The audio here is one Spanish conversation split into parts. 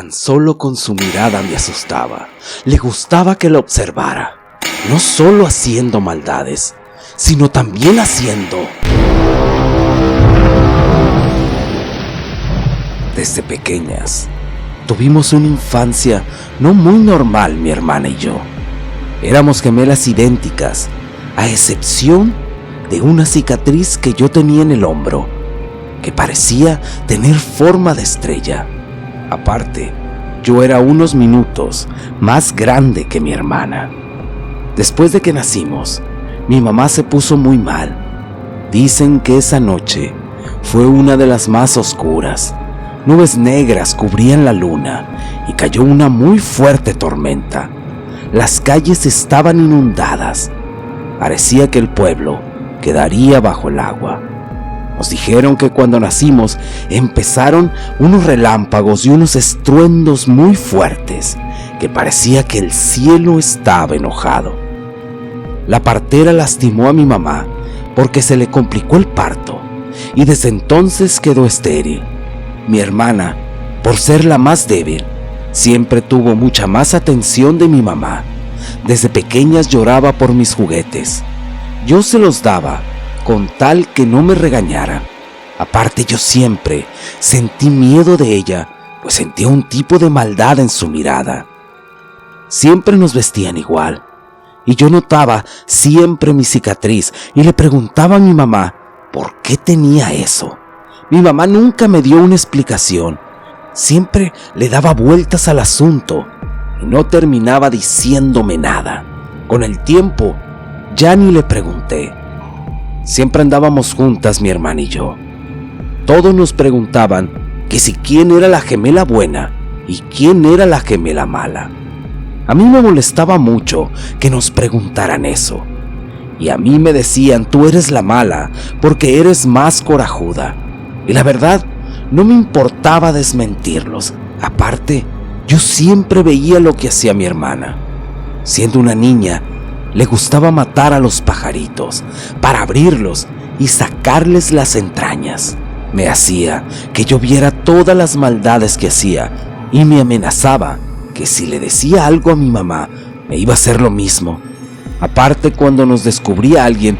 Tan solo con su mirada me asustaba. Le gustaba que la observara, no solo haciendo maldades, sino también haciendo. Desde pequeñas, tuvimos una infancia no muy normal mi hermana y yo. Éramos gemelas idénticas, a excepción de una cicatriz que yo tenía en el hombro, que parecía tener forma de estrella. Aparte, yo era unos minutos más grande que mi hermana. Después de que nacimos, mi mamá se puso muy mal. Dicen que esa noche fue una de las más oscuras. Nubes negras cubrían la luna y cayó una muy fuerte tormenta. Las calles estaban inundadas. Parecía que el pueblo quedaría bajo el agua. Nos dijeron que cuando nacimos empezaron unos relámpagos y unos estruendos muy fuertes, que parecía que el cielo estaba enojado. La partera lastimó a mi mamá porque se le complicó el parto y desde entonces quedó estéril. Mi hermana, por ser la más débil, siempre tuvo mucha más atención de mi mamá. Desde pequeñas lloraba por mis juguetes. Yo se los daba con tal que no me regañaran. Aparte, yo siempre sentí miedo de ella, pues sentía un tipo de maldad en su mirada. Siempre nos vestían igual, y yo notaba siempre mi cicatriz y le preguntaba a mi mamá por qué tenía eso. Mi mamá nunca me dio una explicación. Siempre le daba vueltas al asunto y no terminaba diciéndome nada. Con el tiempo, ya ni le pregunté. Siempre andábamos juntas mi hermana y yo. Todos nos preguntaban que si quién era la gemela buena y quién era la gemela mala. A mí me molestaba mucho que nos preguntaran eso. Y a mí me decían, tú eres la mala porque eres más corajuda. Y la verdad, no me importaba desmentirlos. Aparte, yo siempre veía lo que hacía mi hermana. Siendo una niña, le gustaba matar a los pajaritos para abrirlos y sacarles las entrañas. Me hacía que yo viera todas las maldades que hacía y me amenazaba que si le decía algo a mi mamá, me iba a hacer lo mismo. Aparte, cuando nos descubría alguien,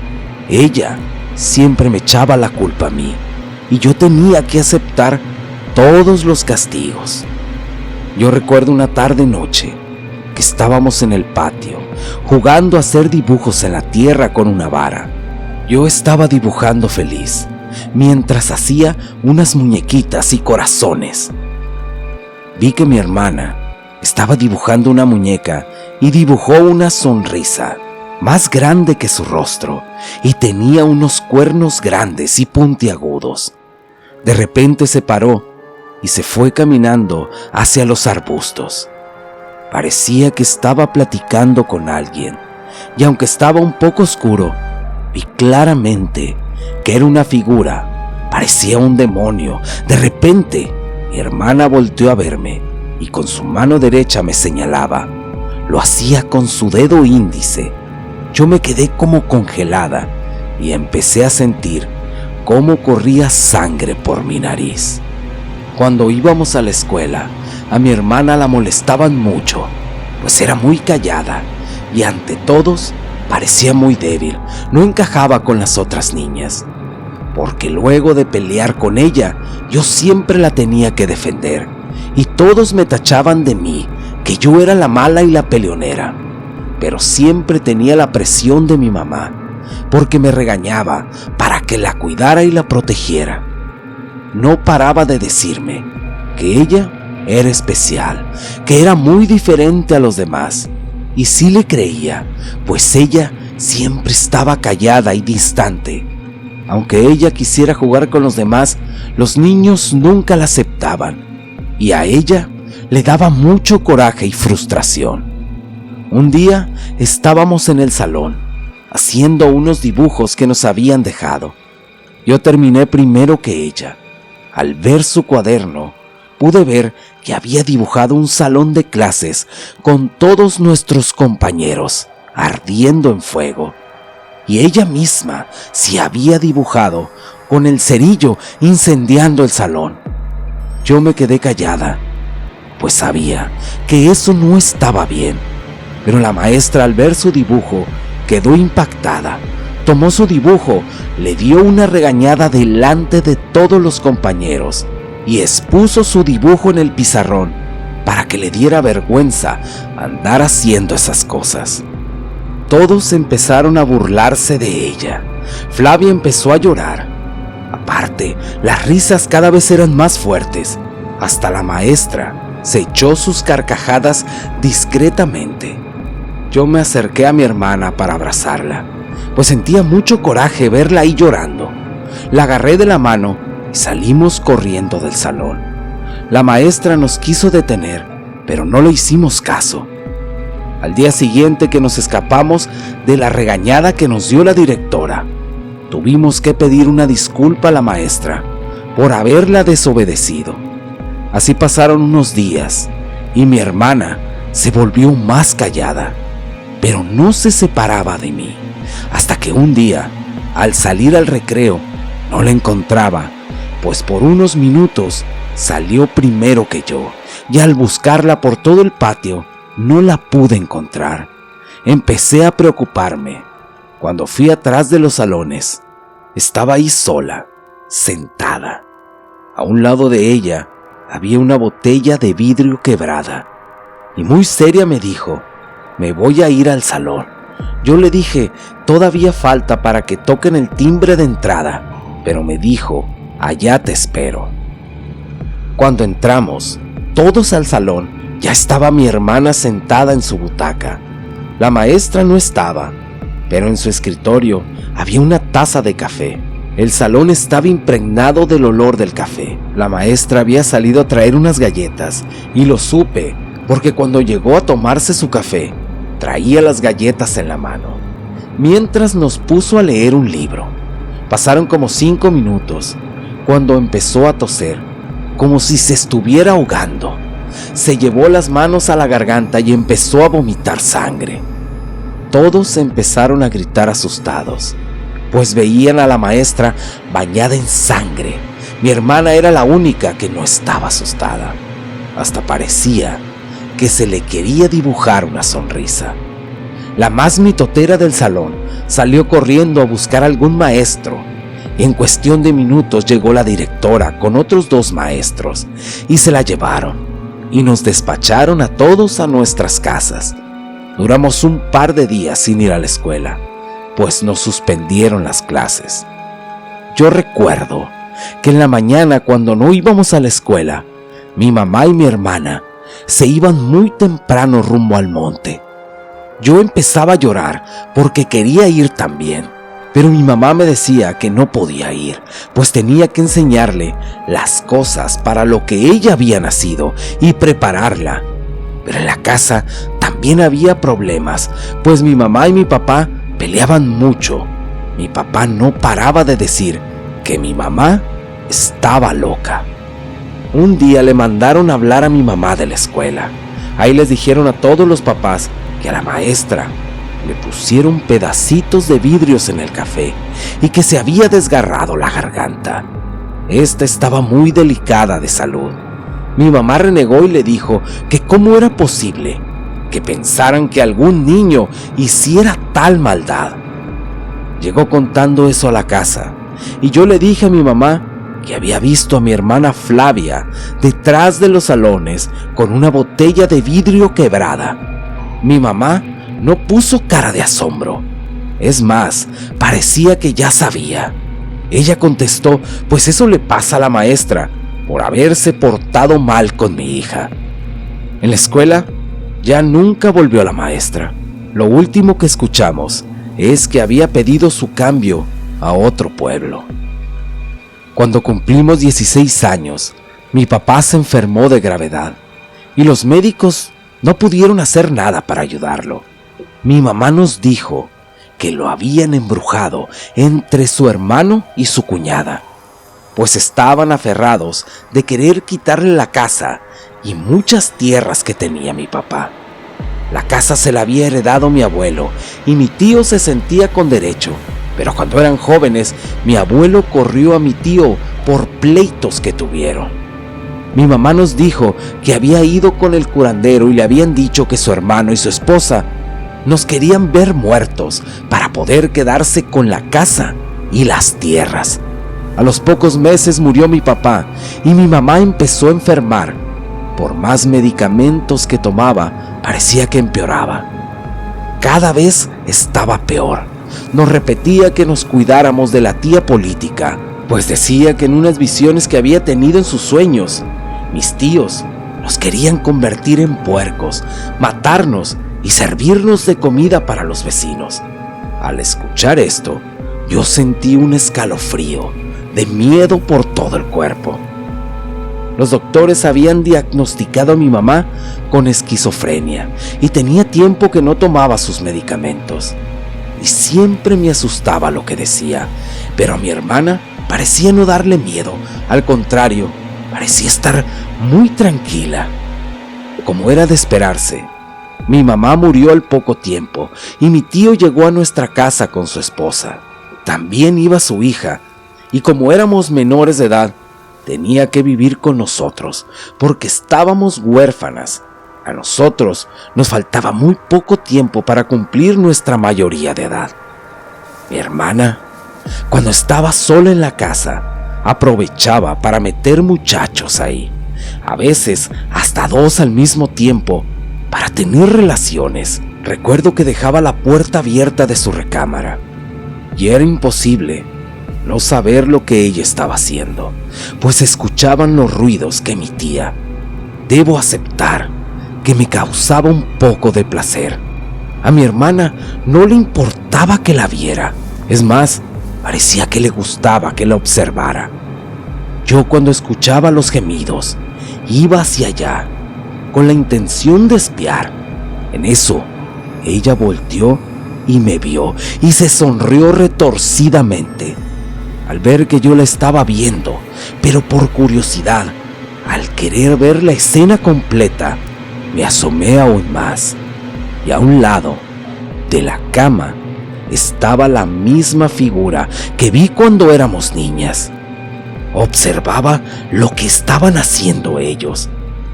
ella siempre me echaba la culpa a mí y yo tenía que aceptar todos los castigos. Yo recuerdo una tarde-noche que estábamos en el patio jugando a hacer dibujos en la tierra con una vara. Yo estaba dibujando feliz mientras hacía unas muñequitas y corazones. Vi que mi hermana estaba dibujando una muñeca y dibujó una sonrisa más grande que su rostro y tenía unos cuernos grandes y puntiagudos. De repente se paró y se fue caminando hacia los arbustos. Parecía que estaba platicando con alguien, y aunque estaba un poco oscuro, vi claramente que era una figura, parecía un demonio. De repente, mi hermana volteó a verme y con su mano derecha me señalaba. Lo hacía con su dedo índice. Yo me quedé como congelada y empecé a sentir cómo corría sangre por mi nariz. Cuando íbamos a la escuela, a mi hermana la molestaban mucho, pues era muy callada y ante todos parecía muy débil, no encajaba con las otras niñas, porque luego de pelear con ella, yo siempre la tenía que defender y todos me tachaban de mí, que yo era la mala y la peleonera, pero siempre tenía la presión de mi mamá, porque me regañaba para que la cuidara y la protegiera. No paraba de decirme que ella era especial, que era muy diferente a los demás. Y sí le creía, pues ella siempre estaba callada y distante. Aunque ella quisiera jugar con los demás, los niños nunca la aceptaban. Y a ella le daba mucho coraje y frustración. Un día estábamos en el salón, haciendo unos dibujos que nos habían dejado. Yo terminé primero que ella. Al ver su cuaderno, pude ver que había dibujado un salón de clases con todos nuestros compañeros ardiendo en fuego. Y ella misma se había dibujado con el cerillo incendiando el salón. Yo me quedé callada, pues sabía que eso no estaba bien. Pero la maestra, al ver su dibujo, quedó impactada. Tomó su dibujo, le dio una regañada delante de todos los compañeros y expuso su dibujo en el pizarrón para que le diera vergüenza andar haciendo esas cosas. Todos empezaron a burlarse de ella. Flavia empezó a llorar. Aparte, las risas cada vez eran más fuertes. Hasta la maestra se echó sus carcajadas discretamente. Yo me acerqué a mi hermana para abrazarla, pues sentía mucho coraje verla ahí llorando. La agarré de la mano y salimos corriendo del salón. La maestra nos quiso detener, pero no le hicimos caso. Al día siguiente que nos escapamos de la regañada que nos dio la directora, tuvimos que pedir una disculpa a la maestra por haberla desobedecido. Así pasaron unos días y mi hermana se volvió más callada, pero no se separaba de mí, hasta que un día, al salir al recreo, no la encontraba, pues por unos minutos salió primero que yo, y al buscarla por todo el patio, no la pude encontrar. Empecé a preocuparme. Cuando fui atrás de los salones, estaba ahí sola, sentada. A un lado de ella había una botella de vidrio quebrada, y muy seria me dijo: me voy a ir al salón. Yo le dije: todavía falta para que toquen el timbre de entrada, pero me dijo: allá te espero. Cuando entramos todos al salón, ya estaba mi hermana sentada en su butaca. La maestra no estaba, pero en su escritorio había una taza de café. El salón estaba impregnado del olor del café. La maestra había salido a traer unas galletas, y lo supe porque cuando llegó a tomarse su café, traía las galletas en la mano, mientras nos puso a leer un libro. Pasaron como 5 minutos, cuando empezó a toser, como si se estuviera ahogando. Se llevó las manos a la garganta y empezó a vomitar sangre. Todos empezaron a gritar asustados, pues veían a la maestra bañada en sangre. Mi hermana era la única que no estaba asustada. Hasta parecía que se le quería dibujar una sonrisa. La más mitotera del salón salió corriendo a buscar a algún maestro. En cuestión de minutos llegó la directora con otros 2 maestros y se la llevaron, y nos despacharon a todos a nuestras casas. Duramos un par de días sin ir a la escuela, pues nos suspendieron las clases. Yo recuerdo que en la mañana, cuando no íbamos a la escuela, mi mamá y mi hermana se iban muy temprano rumbo al monte. Yo empezaba a llorar porque quería ir también, pero mi mamá me decía que no podía ir, pues tenía que enseñarle las cosas para lo que ella había nacido y prepararla. Pero en la casa también había problemas, pues mi mamá y mi papá peleaban mucho. Mi papá no paraba de decir que mi mamá estaba loca. Un día le mandaron a hablar a mi mamá de la escuela. Ahí les dijeron a todos los papás que a la maestra le pusieron pedacitos de vidrios en el café y que se había desgarrado la garganta. Esta estaba muy delicada de salud. Mi mamá renegó y le dijo que cómo era posible que pensaran que algún niño hiciera tal maldad. Llegó contando eso a la casa y yo le dije a mi mamá que había visto a mi hermana Flavia detrás de los salones con una botella de vidrio quebrada. Mi mamá no puso cara de asombro. Es más, parecía que ya sabía. Ella contestó: pues eso le pasa a la maestra por haberse portado mal con mi hija. En la escuela ya nunca volvió la maestra. Lo último que escuchamos es que había pedido su cambio a otro pueblo. Cuando cumplimos 16 años, mi papá se enfermó de gravedad y los médicos no pudieron hacer nada para ayudarlo. Mi mamá nos dijo que lo habían embrujado entre su hermano y su cuñada, pues estaban aferrados de querer quitarle la casa y muchas tierras que tenía mi papá. La casa se la había heredado mi abuelo y mi tío se sentía con derecho, pero cuando eran jóvenes, mi abuelo corrió a mi tío por pleitos que tuvieron. Mi mamá nos dijo que había ido con el curandero y le habían dicho que su hermano y su esposa nos querían ver muertos para poder quedarse con la casa y las tierras. A los pocos meses murió mi papá y mi mamá empezó a enfermar. Por más medicamentos que tomaba, parecía que empeoraba. Cada vez estaba peor. Nos repetía que nos cuidáramos de la tía política, pues decía que en unas visiones que había tenido en sus sueños, mis tíos nos querían convertir en puercos, matarnos y servirnos de comida para los vecinos. Al escuchar esto, yo sentí un escalofrío de miedo por todo el cuerpo. Los doctores habían diagnosticado a mi mamá con esquizofrenia y tenía tiempo que no tomaba sus medicamentos. Y siempre me asustaba lo que decía, pero a mi hermana parecía no darle miedo. Al contrario, parecía estar muy tranquila. Como era de esperarse, mi mamá murió al poco tiempo y mi tío llegó a nuestra casa con su esposa. También iba su hija, y como éramos menores de edad, tenía que vivir con nosotros porque estábamos huérfanas. A nosotros nos faltaba muy poco tiempo para cumplir nuestra mayoría de edad. Mi hermana, cuando estaba sola en la casa, aprovechaba para meter muchachos ahí, a veces hasta 2 al mismo tiempo, para tener relaciones. Recuerdo que dejaba la puerta abierta de su recámara y era imposible no saber lo que ella estaba haciendo, pues escuchaban los ruidos que emitía. Debo aceptar que me causaba un poco de placer. A mi hermana no le importaba que la viera. Es más, parecía que le gustaba que la observara. Yo, cuando escuchaba los gemidos, iba hacia allá con la intención de espiar. En eso, ella volteó y me vio y se sonrió retorcidamente al ver que yo la estaba viendo, pero por curiosidad, al querer ver la escena completa, me asomé aún más, y a un lado de la cama estaba la misma figura que vi cuando éramos niñas. Observaba lo que estaban haciendo ellos.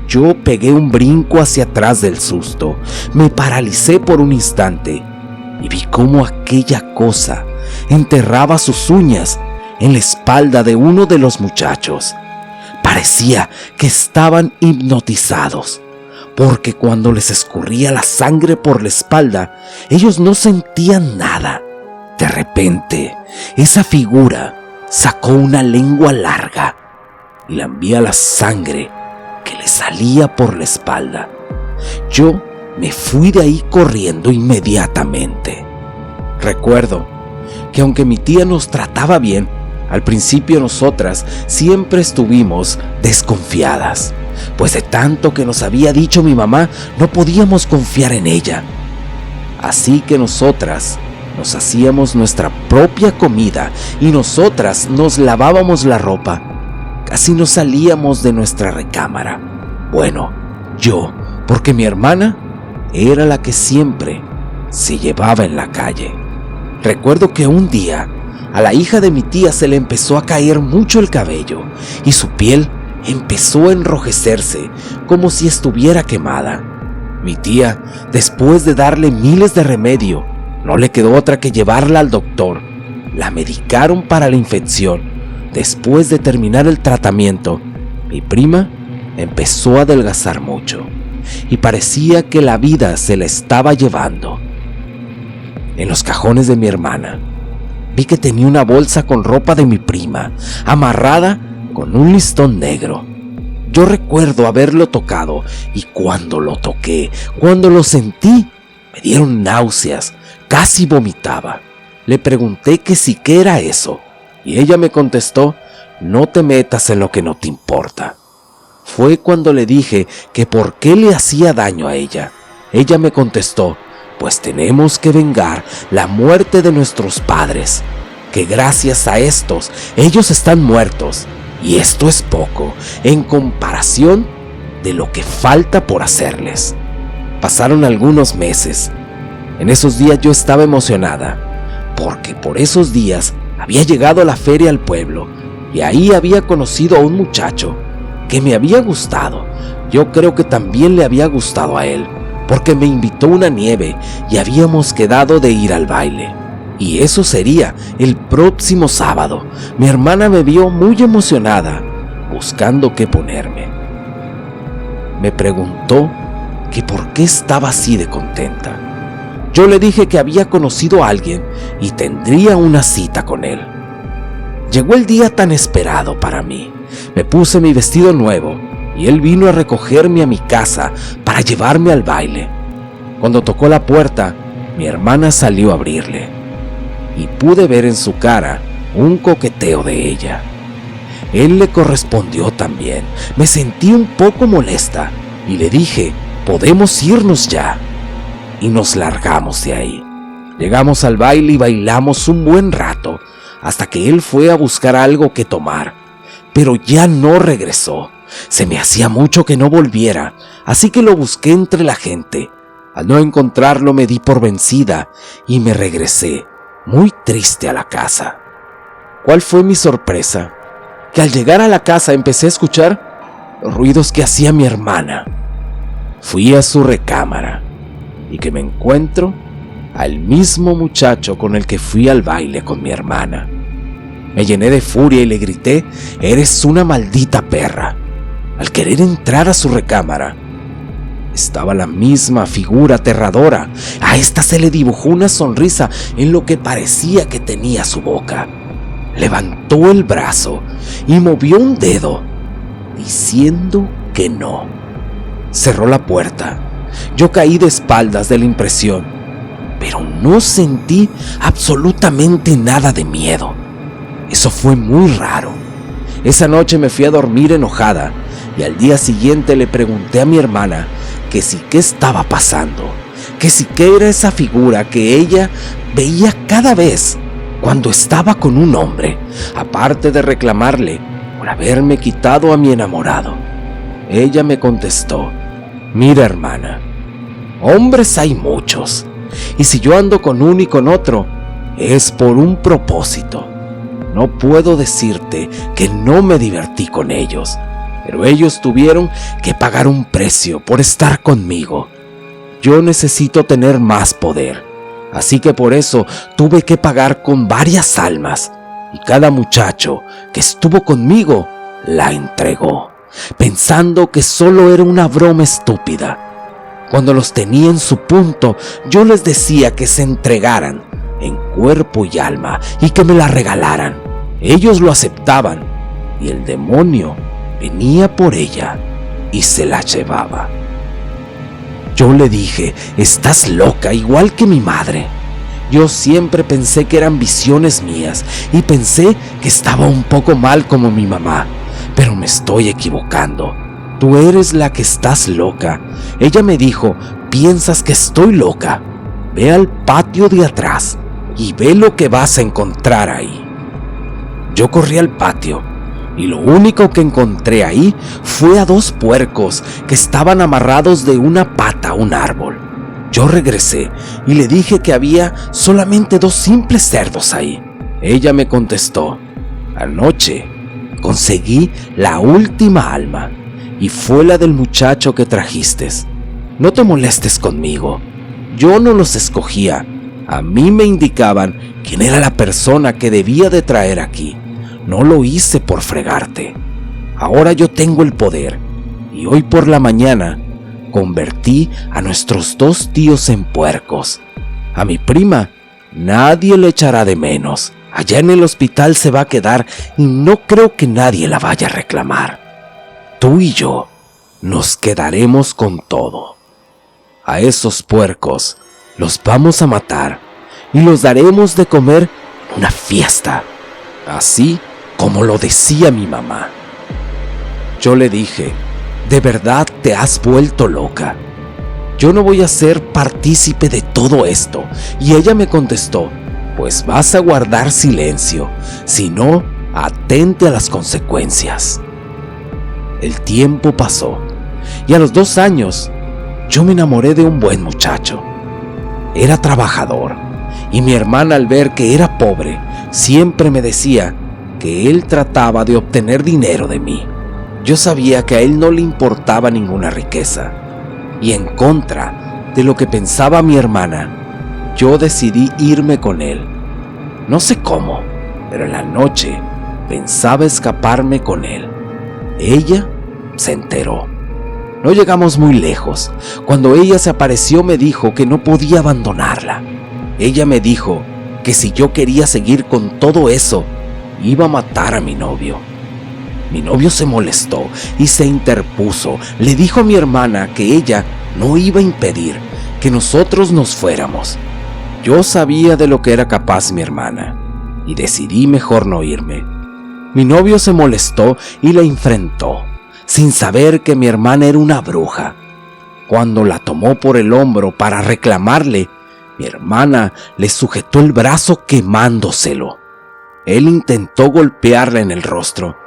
Yo pegué un brinco hacia atrás del susto, me paralicé por un instante y vi cómo aquella cosa enterraba sus uñas en la espalda de uno de los muchachos. Parecía que estaban hipnotizados, porque cuando les escurría la sangre por la espalda, ellos no sentían nada. De repente, esa figura sacó una lengua larga y lambía la sangre que le salía por la espalda. Yo me fui de ahí corriendo inmediatamente. Recuerdo que aunque mi tía nos trataba bien, al principio nosotras siempre estuvimos desconfiadas, pues de tanto que nos había dicho mi mamá, no podíamos confiar en ella. Así que nosotras nos hacíamos nuestra propia comida y nosotras nos lavábamos la ropa. Casi no salíamos de nuestra recámara. Bueno, yo, porque mi hermana era la que siempre se llevaba en la calle. Recuerdo que un día a la hija de mi tía se le empezó a caer mucho el cabello y su piel empezó a enrojecerse como si estuviera quemada. Mi tía, después de darle miles de remedio, no le quedó otra que llevarla al doctor. La medicaron para la infección. Después de terminar el tratamiento, mi prima empezó a adelgazar mucho y parecía que la vida se la estaba llevando. En los cajones de mi hermana vi que tenía una bolsa con ropa de mi prima, amarrada con un listón negro. Yo recuerdo haberlo tocado y cuando lo toqué, cuando lo sentí, me dieron náuseas, casi vomitaba. Le pregunté que si qué era eso y ella me contestó: no te metas en lo que no te importa. Fue cuando le dije que por qué le hacía daño a ella. Ella me contestó: pues tenemos que vengar la muerte de nuestros padres, que gracias a estos ellos están muertos, y esto es poco en comparación de lo que falta por hacerles. Pasaron algunos meses. En esos días yo estaba emocionada, porque por esos días había llegado a la feria al pueblo, y ahí había conocido a un muchacho que me había gustado. Yo creo que también le había gustado a él, porque me invitó una nieve y habíamos quedado de ir al baile. Y eso sería el próximo sábado. Mi hermana me vio muy emocionada, buscando qué ponerme. Me preguntó que por qué estaba así de contenta. Yo le dije que había conocido a alguien y tendría una cita con él. Llegó el día tan esperado para mí. Me puse mi vestido nuevo y él vino a recogerme a mi casa para llevarme al baile. Cuando tocó la puerta, mi hermana salió a abrirle y pude ver en su cara un coqueteo de ella. Él le correspondió también. Me sentí un poco molesta y le dije: «Podemos irnos ya». Y nos largamos de ahí. Llegamos al baile y bailamos un buen rato, hasta que él fue a buscar algo que tomar, pero ya no regresó. Se me hacía mucho que no volviera, así que lo busqué entre la gente. Al no encontrarlo me di por vencida y me regresé, muy triste, a la casa. ¿Cuál fue mi sorpresa? Que al llegar a la casa empecé a escuchar los ruidos que hacía mi hermana. Fui a su recámara y que me encuentro al mismo muchacho con el que fui al baile con mi hermana. Me llené de furia y le grité: «Eres una maldita perra». Al querer entrar a su recámara, estaba la misma figura aterradora. A esta se le dibujó una sonrisa en lo que parecía que tenía su boca. Levantó el brazo y movió un dedo, diciendo que no. Cerró la puerta. Yo caí de espaldas de la impresión, pero no sentí absolutamente nada de miedo. Eso fue muy raro. Esa noche me fui a dormir enojada y al día siguiente le pregunté a mi hermana que si qué estaba pasando, que si qué era esa figura que ella veía cada vez cuando estaba con un hombre, aparte de reclamarle por haberme quitado a mi enamorado. Ella me contestó: «Mira, hermana, hombres hay muchos, y si yo ando con uno y con otro, es por un propósito. No puedo decirte que no me divertí con ellos, pero ellos tuvieron que pagar un precio por estar conmigo. Yo necesito tener más poder, así que por eso tuve que pagar con varias almas, y cada muchacho que estuvo conmigo la entregó, pensando que solo era una broma estúpida. Cuando los tenía en su punto, yo les decía que se entregaran en cuerpo y alma y que me la regalaran. Ellos lo aceptaban y el demonio venía por ella y se la llevaba». Yo le dije: «Estás loca, igual que mi madre». Yo siempre pensé que eran visiones mías y pensé que estaba un poco mal como mi mamá, pero me estoy equivocando. Tú eres la que estás loca. Ella me dijo: «¿Piensas que estoy loca? Ve al patio de atrás y ve lo que vas a encontrar ahí». Yo corrí al patio y lo único que encontré ahí fue a 2 puercos que estaban amarrados de una pata a un árbol. Yo regresé y le dije que había solamente 2 simples cerdos ahí. Ella me contestó: «Anoche conseguí la última alma y fue la del muchacho que trajiste. No te molestes conmigo. Yo no los escogía. A mí me indicaban quién era la persona que debía de traer aquí. No lo hice por fregarte. Ahora yo tengo el poder y hoy por la mañana convertí a nuestros 2 tíos en puercos. A mi prima nadie le echará de menos. Allá en el hospital se va a quedar y no creo que nadie la vaya a reclamar. Tú y yo nos quedaremos con todo. A esos puercos los vamos a matar y los daremos de comer en una fiesta, así como lo decía mi mamá». Yo le dije: «¿De verdad te has vuelto loca? Yo no voy a ser partícipe de todo esto». Y ella me contestó: «Pues vas a guardar silencio, si no, atente a las consecuencias». El tiempo pasó y a los 2 años yo me enamoré de un buen muchacho. Era trabajador y mi hermana, al ver que era pobre, siempre me decía que él trataba de obtener dinero de mí. Yo sabía que a él no le importaba ninguna riqueza, y en contra de lo que pensaba mi hermana, yo decidí irme con él. No sé cómo, pero en la noche pensaba escaparme con él. Ella se enteró. No llegamos muy lejos. Cuando ella se apareció me dijo que no podía abandonarla. Ella me dijo que si yo quería seguir con todo eso, iba a matar a mi novio. Mi novio se molestó y se interpuso. Le dijo a mi hermana que ella no iba a impedir que nosotros nos fuéramos. Yo sabía de lo que era capaz mi hermana y decidí mejor no irme. Mi novio se molestó y la enfrentó, sin saber que mi hermana era una bruja. Cuando la tomó por el hombro para reclamarle, mi hermana le sujetó el brazo quemándoselo. Él intentó golpearla en el rostro,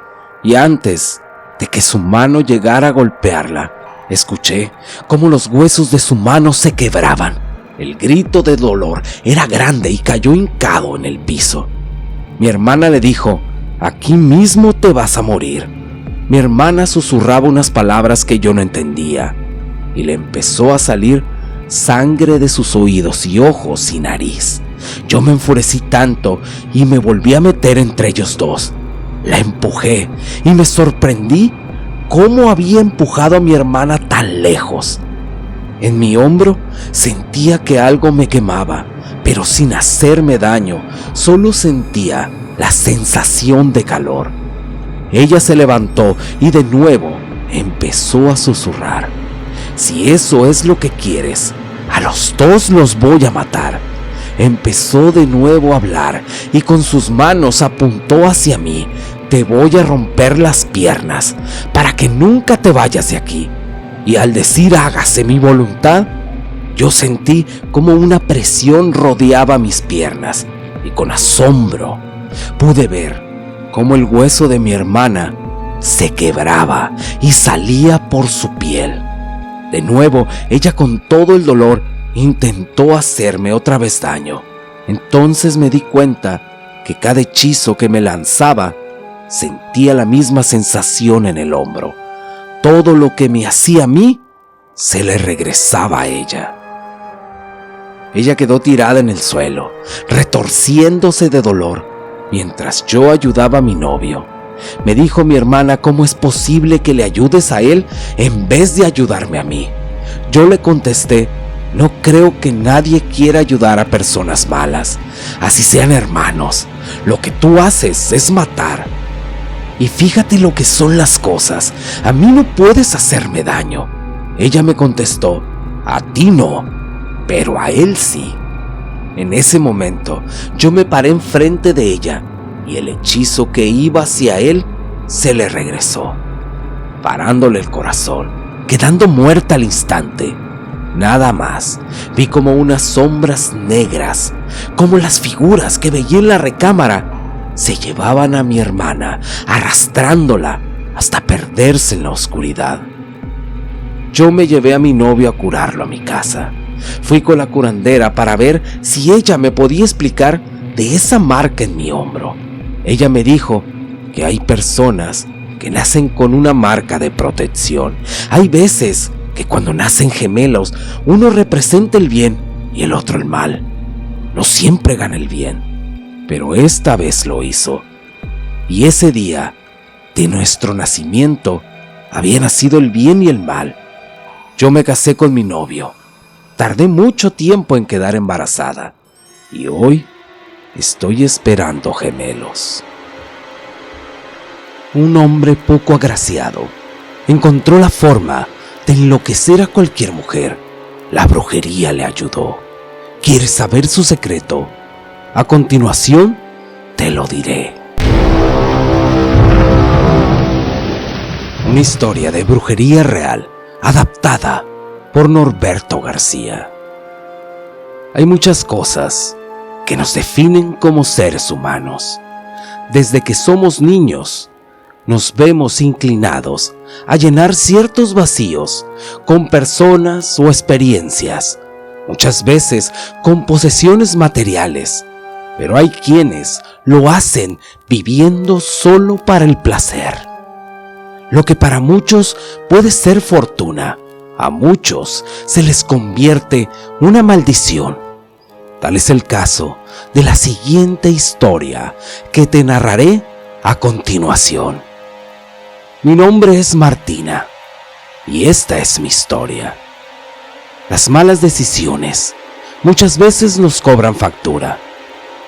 y antes de que su mano llegara a golpearla, escuché cómo los huesos de su mano se quebraban. El grito de dolor era grande y cayó hincado en el piso. Mi hermana le dijo: «Aquí mismo te vas a morir». Mi hermana susurraba unas palabras que yo no entendía, y le empezó a salir sangre de sus oídos y ojos y nariz. Yo me enfurecí tanto y me volví a meter entre ellos dos. La empujé y me sorprendí cómo había empujado a mi hermana tan lejos. En mi hombro sentía que algo me quemaba, pero sin hacerme daño, solo sentía la sensación de calor. Ella se levantó y de nuevo empezó a susurrar: «Si eso es lo que quieres, a los dos los voy a matar». Empezó de nuevo a hablar y con sus manos apuntó hacia mí: «Te voy a romper las piernas para que nunca te vayas de aquí». Y al decir «hágase mi voluntad», yo sentí como una presión rodeaba mis piernas y con asombro pude ver cómo el hueso de mi hermana se quebraba y salía por su piel. De nuevo, ella con todo el dolor intentó hacerme otra vez daño. Entonces me di cuenta que cada hechizo que me lanzaba sentía la misma sensación en el hombro. Todo lo que me hacía a mí se le regresaba a ella. Ella quedó tirada en el suelo, retorciéndose de dolor, mientras yo ayudaba a mi novio. Me dijo mi hermana: «¿Cómo es posible que le ayudes a él en vez de ayudarme a mí?». Yo le contesté: «No creo que nadie quiera ayudar a personas malas, así sean hermanos. Lo que tú haces es matar. Y fíjate lo que son las cosas, a mí no puedes hacerme daño». Ella me contestó: «A ti no, pero a él sí». En ese momento yo me paré enfrente de ella y el hechizo que iba hacia él se le regresó, parándole el corazón, quedando muerta al instante. Nada más, vi como unas sombras negras, como las figuras que veía en la recámara, se llevaban a mi hermana, arrastrándola hasta perderse en la oscuridad. Yo me llevé a mi novio a curarlo a mi casa. Fui con la curandera para ver si ella me podía explicar de esa marca en mi hombro. Ella me dijo que hay personas que nacen con una marca de protección. Hay veces que cuando nacen gemelos, uno representa el bien y el otro el mal. No siempre gana el bien, pero esta vez lo hizo. Y ese día de nuestro nacimiento había nacido el bien y el mal. Yo me casé con mi novio. Tardé mucho tiempo en quedar embarazada y hoy estoy esperando gemelos. Un hombre poco agraciado encontró la forma de enloquecer a cualquier mujer. La brujería le ayudó. ¿Quieres saber su secreto? A continuación te lo diré. Una historia de brujería real, adaptada por Norberto García. Hay muchas cosas que nos definen como seres humanos. Desde que somos niños, nos vemos inclinados a llenar ciertos vacíos con personas o experiencias, muchas veces con posesiones materiales, pero hay quienes lo hacen viviendo solo para el placer. Lo que para muchos puede ser fortuna, a muchos se les convierte una maldición. Tal es el caso de la siguiente historia que te narraré a continuación. Mi nombre es Martina y esta es mi historia. Las malas decisiones muchas veces nos cobran factura.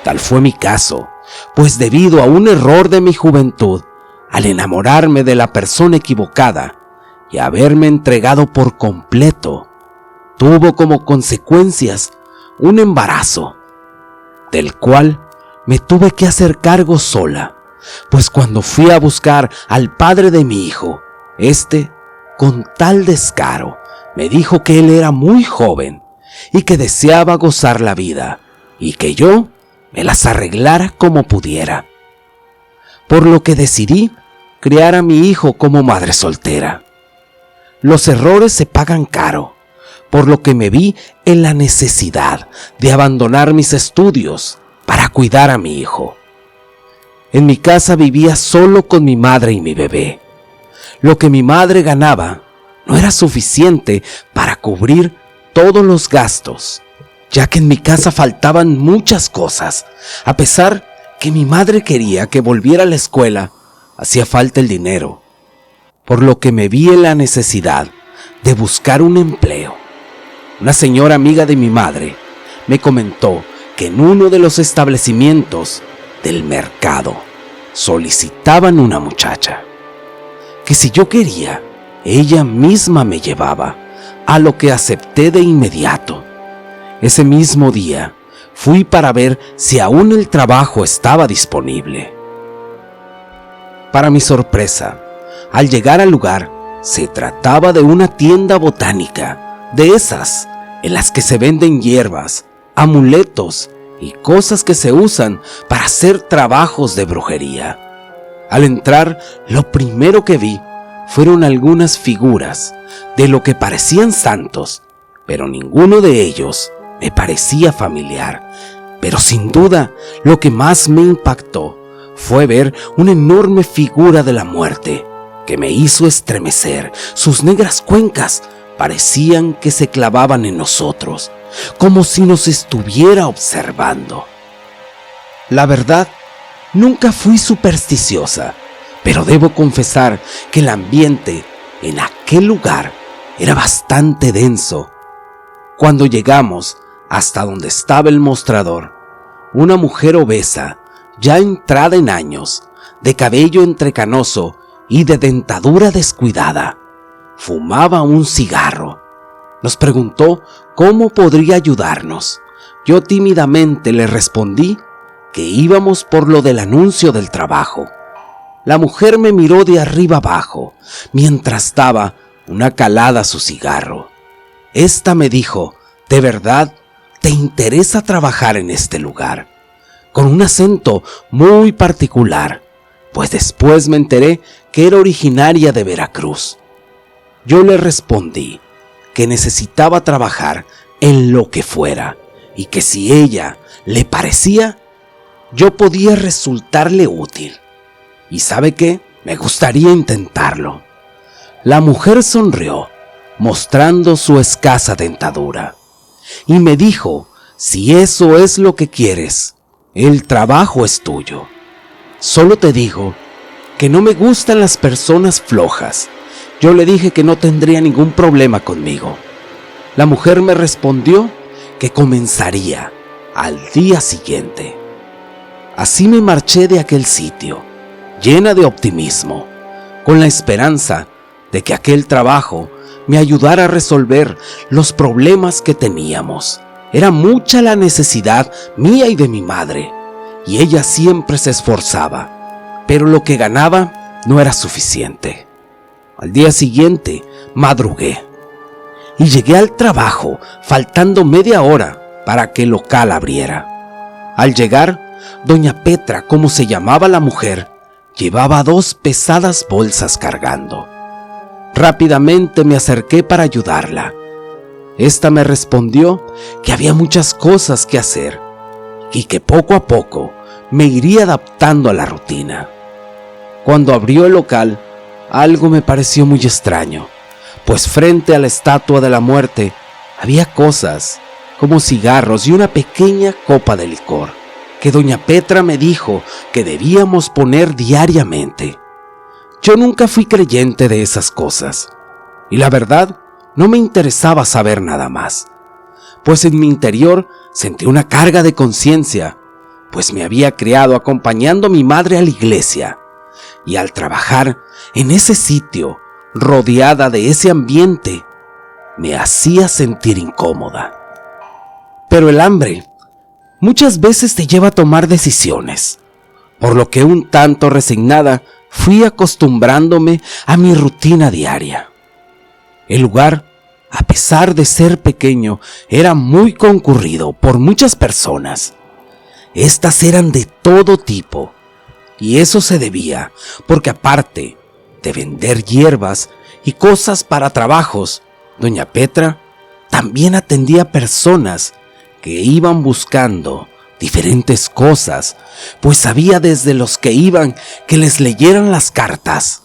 Tal fue mi caso, pues debido a un error de mi juventud, al enamorarme de la persona equivocada y haberme entregado por completo, tuvo como consecuencias un embarazo, del cual me tuve que hacer cargo sola, pues cuando fui a buscar al padre de mi hijo, con tal descaro, me dijo que él era muy joven y que deseaba gozar la vida y que yo me las arreglara como pudiera. Por lo que decidí criar a mi hijo como madre soltera. Los errores se pagan caro, por lo que me vi en la necesidad de abandonar mis estudios para cuidar a mi hijo. En mi casa vivía solo con mi madre y mi bebé. Lo que mi madre ganaba no era suficiente para cubrir todos los gastos, ya que en mi casa faltaban muchas cosas. A pesar que mi madre quería que volviera a la escuela, hacía falta el dinero, por lo que me vi en la necesidad de buscar un empleo. Una señora amiga de mi madre me comentó que en uno de los establecimientos del mercado solicitaban una muchacha, que si yo quería, ella misma me llevaba, a lo que acepté de inmediato. Ese mismo día fui para ver si aún el trabajo estaba disponible. Para mi sorpresa, al llegar al lugar, se trataba de una tienda botánica, de esas en las que se venden hierbas, amuletos y cosas que se usan para hacer trabajos de brujería. Al entrar, lo primero que vi fueron algunas figuras de lo que parecían santos, pero ninguno de ellos me parecía familiar. Pero sin duda, lo que más me impactó fue ver una enorme figura de la muerte que me hizo estremecer. Sus negras cuencas parecían que se clavaban en nosotros, como si nos estuviera observando. La verdad, nunca fui supersticiosa, pero debo confesar que el ambiente en aquel lugar era bastante denso. Cuando llegamos hasta donde estaba el mostrador, una mujer obesa, ya entrada en años, de cabello entrecanoso y de dentadura descuidada, fumaba un cigarro. Nos preguntó cómo podría ayudarnos. Yo tímidamente le respondí que íbamos por lo del anuncio del trabajo. La mujer me miró de arriba abajo mientras daba una calada a su cigarro. Esta me dijo: ¿de verdad te interesa trabajar en este lugar? Con un acento muy particular, pues después me enteré que era originaria de Veracruz. Yo le respondí que necesitaba trabajar en lo que fuera y que si ella le parecía, yo podía resultarle útil. ¿Y sabe qué? Me gustaría intentarlo. La mujer sonrió, mostrando su escasa dentadura, y me dijo: si eso es lo que quieres, el trabajo es tuyo. Solo te digo que no me gustan las personas flojas. Yo le dije que no tendría ningún problema conmigo. La mujer me respondió que comenzaría al día siguiente. Así me marché de aquel sitio, llena de optimismo, con la esperanza de que aquel trabajo me ayudara a resolver los problemas que teníamos. Era mucha la necesidad mía y de mi madre, y ella siempre se esforzaba, pero lo que ganaba no era suficiente. Al día siguiente madrugué y llegué al trabajo faltando media hora para que el local abriera. Al llegar, doña Petra, como se llamaba la mujer, llevaba 2 pesadas bolsas cargando. Rápidamente me acerqué para ayudarla. Esta me respondió que había muchas cosas que hacer y que poco a poco me iría adaptando a la rutina. Cuando abrió el local, algo me pareció muy extraño, pues frente a la estatua de la muerte había cosas como cigarros y una pequeña copa de licor que doña Petra me dijo que debíamos poner diariamente. Yo nunca fui creyente de esas cosas, y la verdad no me interesaba saber nada más, pues en mi interior sentí una carga de conciencia, pues me había criado acompañando a mi madre a la iglesia, y al trabajar en ese sitio, rodeada de ese ambiente, me hacía sentir incómoda. Pero el hambre muchas veces te lleva a tomar decisiones, por lo que un tanto resignada fui acostumbrándome a mi rutina diaria. El lugar, a pesar de ser pequeño, era muy concurrido por muchas personas. Estas eran de todo tipo, y eso se debía porque aparte de vender hierbas y cosas para trabajos, doña Petra también atendía a personas que iban buscando diferentes cosas, pues había desde los que iban que les leyeran las cartas,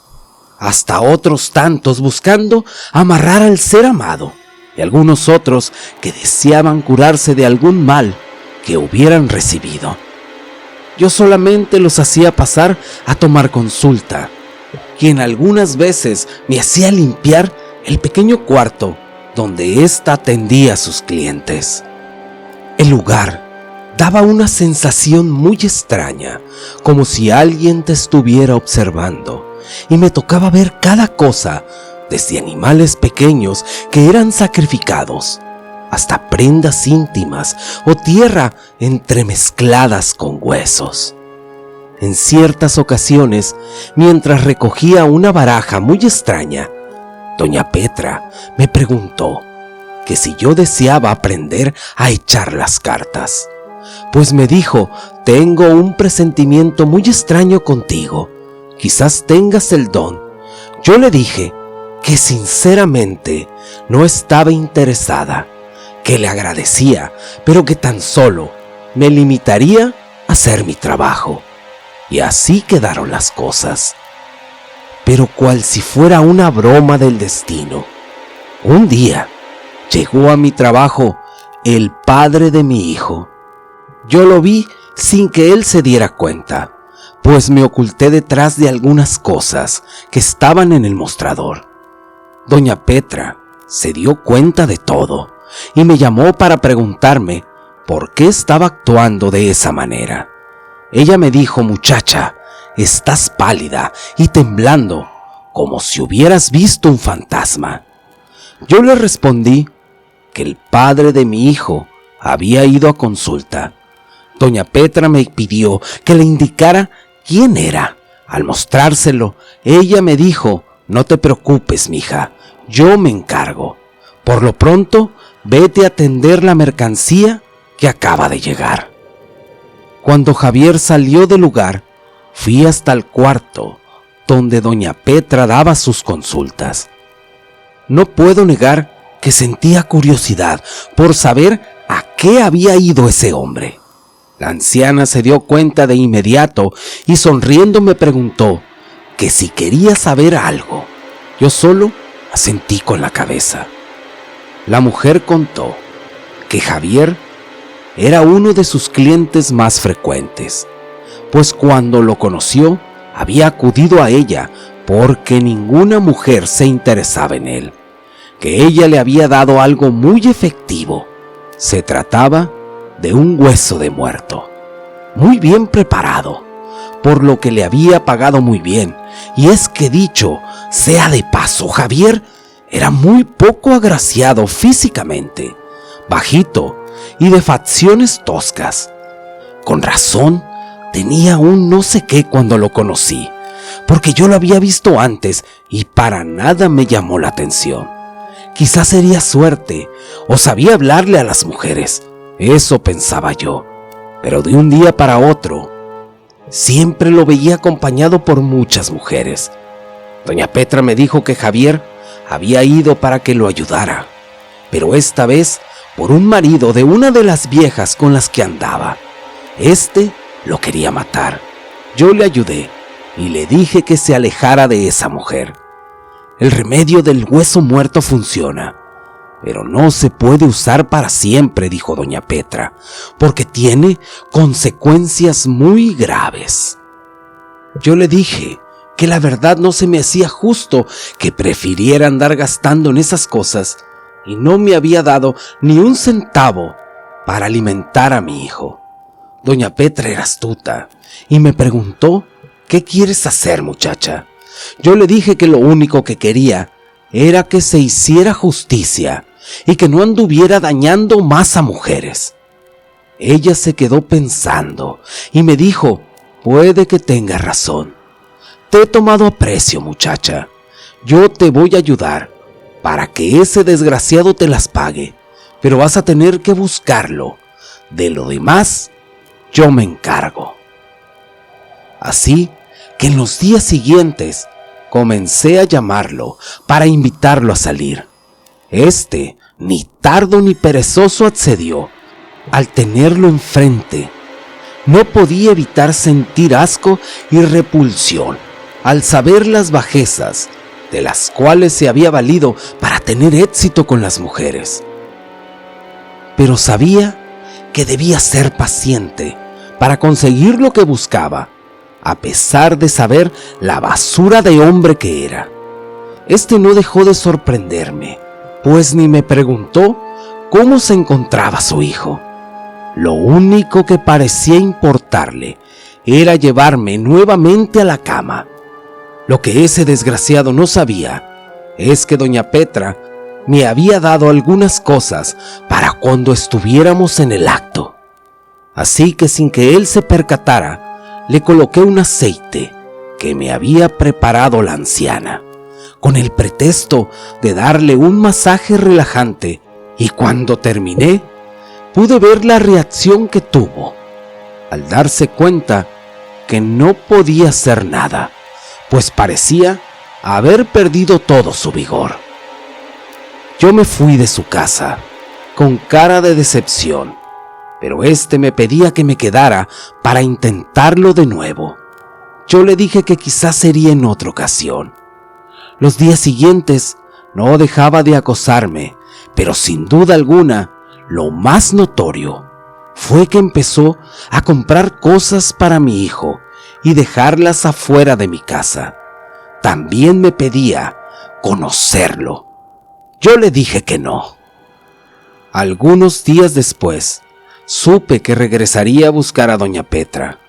hasta otros tantos buscando amarrar al ser amado, y algunos otros que deseaban curarse de algún mal que hubieran recibido. Yo solamente los hacía pasar a tomar consulta, quien algunas veces me hacía limpiar el pequeño cuarto donde ésta atendía a sus clientes. El lugar daba una sensación muy extraña, como si alguien te estuviera observando, y me tocaba ver cada cosa, desde animales pequeños que eran sacrificados, hasta prendas íntimas o tierra entremezcladas con huesos. En ciertas ocasiones, mientras recogía una baraja muy extraña, doña Petra me preguntó que si yo deseaba aprender a echar las cartas, pues me dijo: tengo un presentimiento muy extraño contigo, quizás tengas el don. Yo le dije que sinceramente no estaba interesada, que le agradecía, pero que tan solo me limitaría a hacer mi trabajo. Y así quedaron las cosas. Pero cual si fuera una broma del destino, un día llegó a mi trabajo el padre de mi hijo. Yo lo vi sin que él se diera cuenta, pues me oculté detrás de algunas cosas que estaban en el mostrador. Doña Petra se dio cuenta de todo y me llamó para preguntarme por qué estaba actuando de esa manera. Ella me dijo: muchacha, estás pálida y temblando, como si hubieras visto un fantasma. Yo le respondí que el padre de mi hijo había ido a consulta. Doña Petra me pidió que le indicara quién era. Al mostrárselo, ella me dijo: no te preocupes, mija, yo me encargo. Por lo pronto, vete a atender la mercancía que acaba de llegar. Cuando Javier salió del lugar, fui hasta el cuarto donde doña Petra daba sus consultas. No puedo negar que sentía curiosidad por saber a qué había ido ese hombre. La anciana se dio cuenta de inmediato y sonriendo me preguntó que si quería saber algo. Yo solo asentí con la cabeza. La mujer contó que Javier era uno de sus clientes más frecuentes, pues cuando lo conoció había acudido a ella porque ninguna mujer se interesaba en él, que ella le había dado algo muy efectivo. Se trataba de un hueso de muerto, muy bien preparado, por lo que le había pagado muy bien. Y es que, dicho sea de paso, Javier era muy poco agraciado físicamente, bajito y de facciones toscas. Con razón, tenía un no sé qué cuando lo conocí, porque yo lo había visto antes y para nada me llamó la atención. Quizás sería suerte o sabía hablarle a las mujeres, eso pensaba yo, pero de un día para otro, siempre lo veía acompañado por muchas mujeres. Doña Petra me dijo que Javier había ido para que lo ayudara, pero esta vez por un marido de una de las viejas con las que andaba. Este lo quería matar. Yo le ayudé y le dije que se alejara de esa mujer, el remedio del hueso muerto funciona, pero no se puede usar para siempre, dijo doña Petra, porque tiene consecuencias muy graves. Yo le dije que la verdad no se me hacía justo que prefiriera andar gastando en esas cosas y no me había dado ni un centavo para alimentar a mi hijo. Doña Petra era astuta y me preguntó: ¿qué quieres hacer, muchacha? Yo le dije que lo único que quería era que se hiciera justicia y que no anduviera dañando más a mujeres. Ella se quedó pensando y me dijo: puede que tenga razón. Te he tomado aprecio, muchacha. Yo te voy a ayudar para que ese desgraciado te las pague, pero vas a tener que buscarlo. De lo demás, yo me encargo. Así que en los días siguientes comencé a llamarlo para invitarlo a salir. Ni tardo ni perezoso accedió. Al tenerlo enfrente, no podía evitar sentir asco y repulsión al saber las bajezas de las cuales se había valido para tener éxito con las mujeres. Pero sabía que debía ser paciente para conseguir lo que buscaba, a pesar de saber la basura de hombre que era. No dejó de sorprenderme, pues ni me preguntó cómo se encontraba su hijo. Lo único que parecía importarle era llevarme nuevamente a la cama. Lo que ese desgraciado no sabía es que doña Petra me había dado algunas cosas para cuando estuviéramos en el acto. Así que sin que él se percatara, le coloqué un aceite que me había preparado la anciana, con el pretexto de darle un masaje relajante, y cuando terminé, pude ver la reacción que tuvo al darse cuenta que no podía hacer nada, pues parecía haber perdido todo su vigor. Yo me fui de su casa con cara de decepción, pero me pedía que me quedara para intentarlo de nuevo. Yo le dije que quizás sería en otra ocasión. Los días siguientes no dejaba de acosarme, pero sin duda alguna, lo más notorio fue que empezó a comprar cosas para mi hijo y dejarlas afuera de mi casa. También me pedía conocerlo. Yo le dije que no. Algunos días después, supe que regresaría a buscar a doña Petra.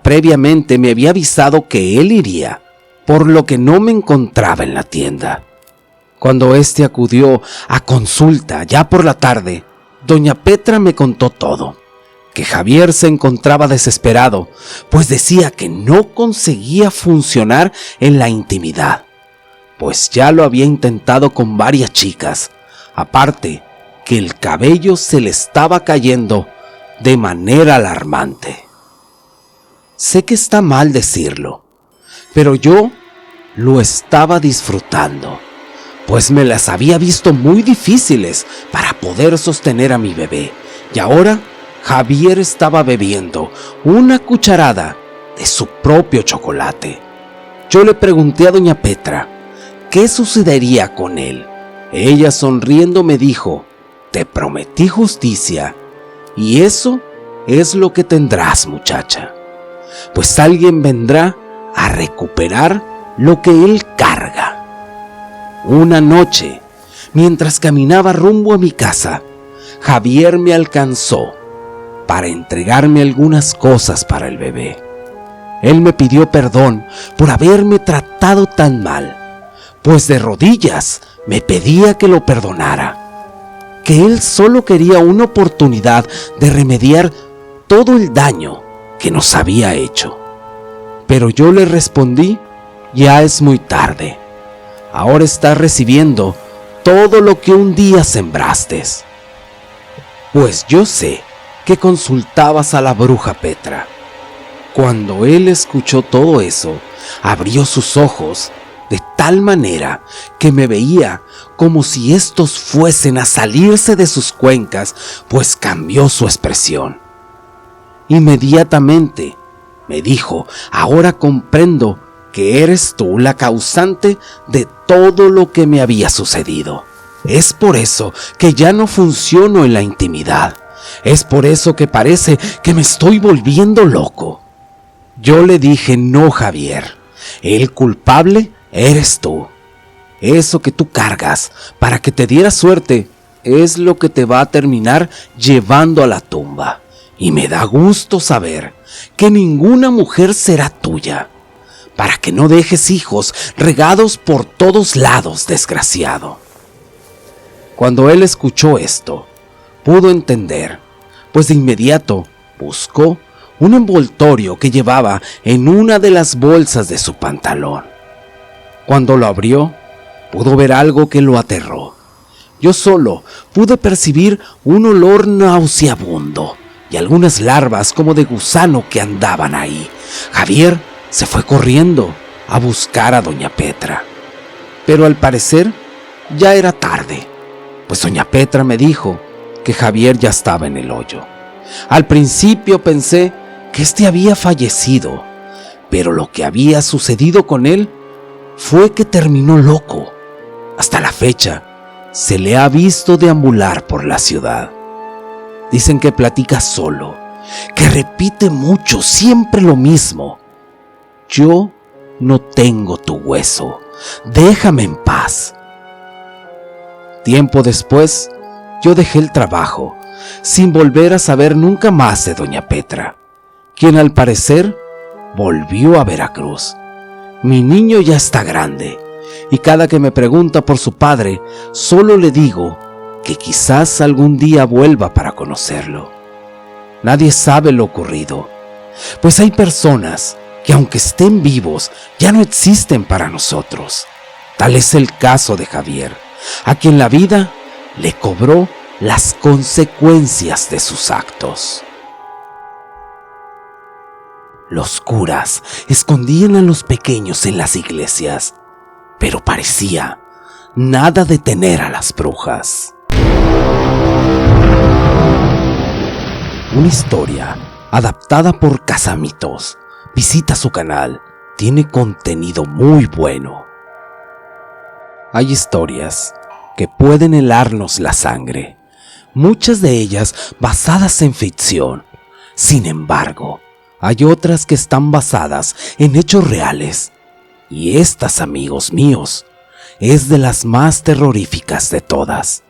Previamente me había avisado que él iría, por lo que no me encontraba en la tienda. Cuando acudió a consulta ya por la tarde, doña Petra me contó todo, que Javier se encontraba desesperado, pues decía que no conseguía funcionar en la intimidad, pues ya lo había intentado con varias chicas, aparte que el cabello se le estaba cayendo de manera alarmante. Sé que está mal decirlo, pero yo lo estaba disfrutando, pues me las había visto muy difíciles para poder sostener a mi bebé, y ahora Javier estaba bebiendo una cucharada de su propio chocolate. Yo le pregunté a doña Petra qué sucedería con él. Ella sonriendo me dijo: te prometí justicia, y eso es lo que tendrás, muchacha, pues alguien vendrá a recuperar lo que él carga. Una noche, mientras caminaba rumbo a mi casa, Javier me alcanzó para entregarme algunas cosas para el bebé. Él me pidió perdón por haberme tratado tan mal, pues de rodillas me pedía que lo perdonara, que él solo quería una oportunidad de remediar todo el daño que nos había hecho. Pero yo le respondí: ya es muy tarde. Ahora estás recibiendo todo lo que un día sembraste. Pues yo sé que consultabas a la bruja Petra. Cuando él escuchó todo eso, abrió sus ojos de tal manera que me veía como si estos fuesen a salirse de sus cuencas, pues cambió su expresión. Inmediatamente me dijo: ahora comprendo que eres tú la causante de todo lo que me había sucedido. Es por eso que ya no funciono en la intimidad. Es por eso que parece que me estoy volviendo loco. Yo le dije, no, Javier, el culpable eres tú. Eso que tú cargas para que te diera suerte es lo que te va a terminar llevando a la tumba. Y me da gusto saber que ninguna mujer será tuya, para que no dejes hijos regados por todos lados, desgraciado. Cuando él escuchó esto, pudo entender, pues de inmediato buscó un envoltorio que llevaba en una de las bolsas de su pantalón. Cuando lo abrió, pudo ver algo que lo aterró. Yo solo pude percibir un olor nauseabundo y algunas larvas como de gusano que andaban ahí. Javier se fue corriendo a buscar a doña Petra. Pero al parecer ya era tarde, pues doña Petra me dijo que Javier ya estaba en el hoyo. Al principio pensé que este había fallecido, pero lo que había sucedido con él fue que terminó loco. Hasta la fecha se le ha visto deambular por la ciudad. Dicen que platica solo, que repite mucho, siempre lo mismo. Yo no tengo tu hueso, déjame en paz. Tiempo después, yo dejé el trabajo, sin volver a saber nunca más de doña Petra, quien al parecer volvió a Veracruz. Mi niño ya está grande, y cada que me pregunta por su padre, solo le digo que quizás algún día vuelva para conocerlo. Nadie sabe lo ocurrido, pues hay personas que aunque estén vivos, ya no existen para nosotros. Tal es el caso de Javier, a quien la vida le cobró las consecuencias de sus actos. Los curas escondían a los pequeños en las iglesias, pero parecía nada detener a las brujas. Una historia adaptada por Casamitos. Visita su canal, tiene contenido muy bueno. Hay historias que pueden helarnos la sangre, muchas de ellas basadas en ficción. Sin embargo, hay otras que están basadas en hechos reales. Y estas, amigos míos, es de las más terroríficas de todas.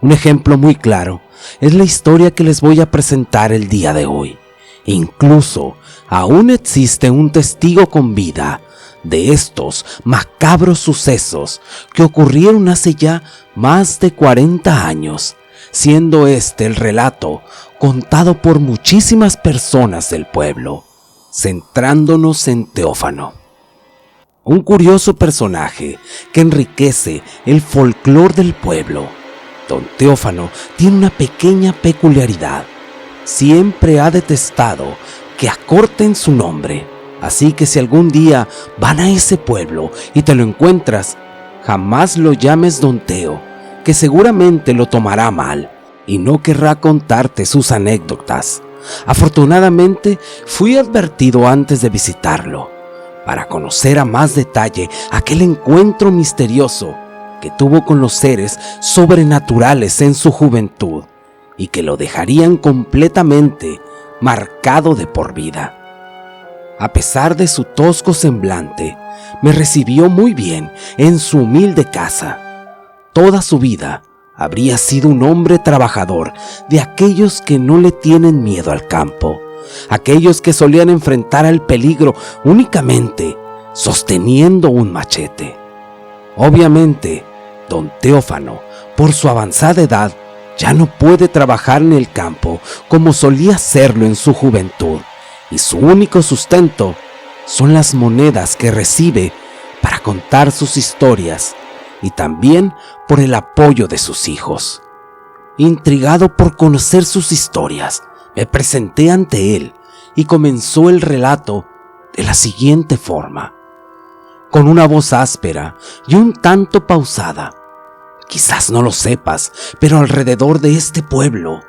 Un ejemplo muy claro es la historia que les voy a presentar el día de hoy. Incluso aún existe un testigo con vida de estos macabros sucesos que ocurrieron hace ya más de 40 años, siendo este el relato contado por muchísimas personas del pueblo, centrándonos en Teófano, un curioso personaje que enriquece el folclore del pueblo. Don Teófano tiene una pequeña peculiaridad: siempre ha detestado que acorten su nombre. Así que si algún día van a ese pueblo y te lo encuentras, jamás lo llames Don Teo, que seguramente lo tomará mal y no querrá contarte sus anécdotas. Afortunadamente, fui advertido antes de visitarlo, para conocer a más detalle aquel encuentro misterioso que tuvo con los seres sobrenaturales en su juventud y que lo dejarían completamente marcado de por vida. A pesar de su tosco semblante, me recibió muy bien en su humilde casa. Toda su vida habría sido un hombre trabajador, de aquellos que no le tienen miedo al campo, aquellos que solían enfrentar al peligro únicamente sosteniendo un machete. Obviamente, don Teófano, por su avanzada edad, ya no puede trabajar en el campo como solía hacerlo en su juventud, y su único sustento son las monedas que recibe para contar sus historias y también por el apoyo de sus hijos. Intrigado por conocer sus historias, me presenté ante él y comenzó el relato de la siguiente forma. Con una voz áspera y un tanto pausada. Quizás no lo sepas, pero alrededor de este pueblo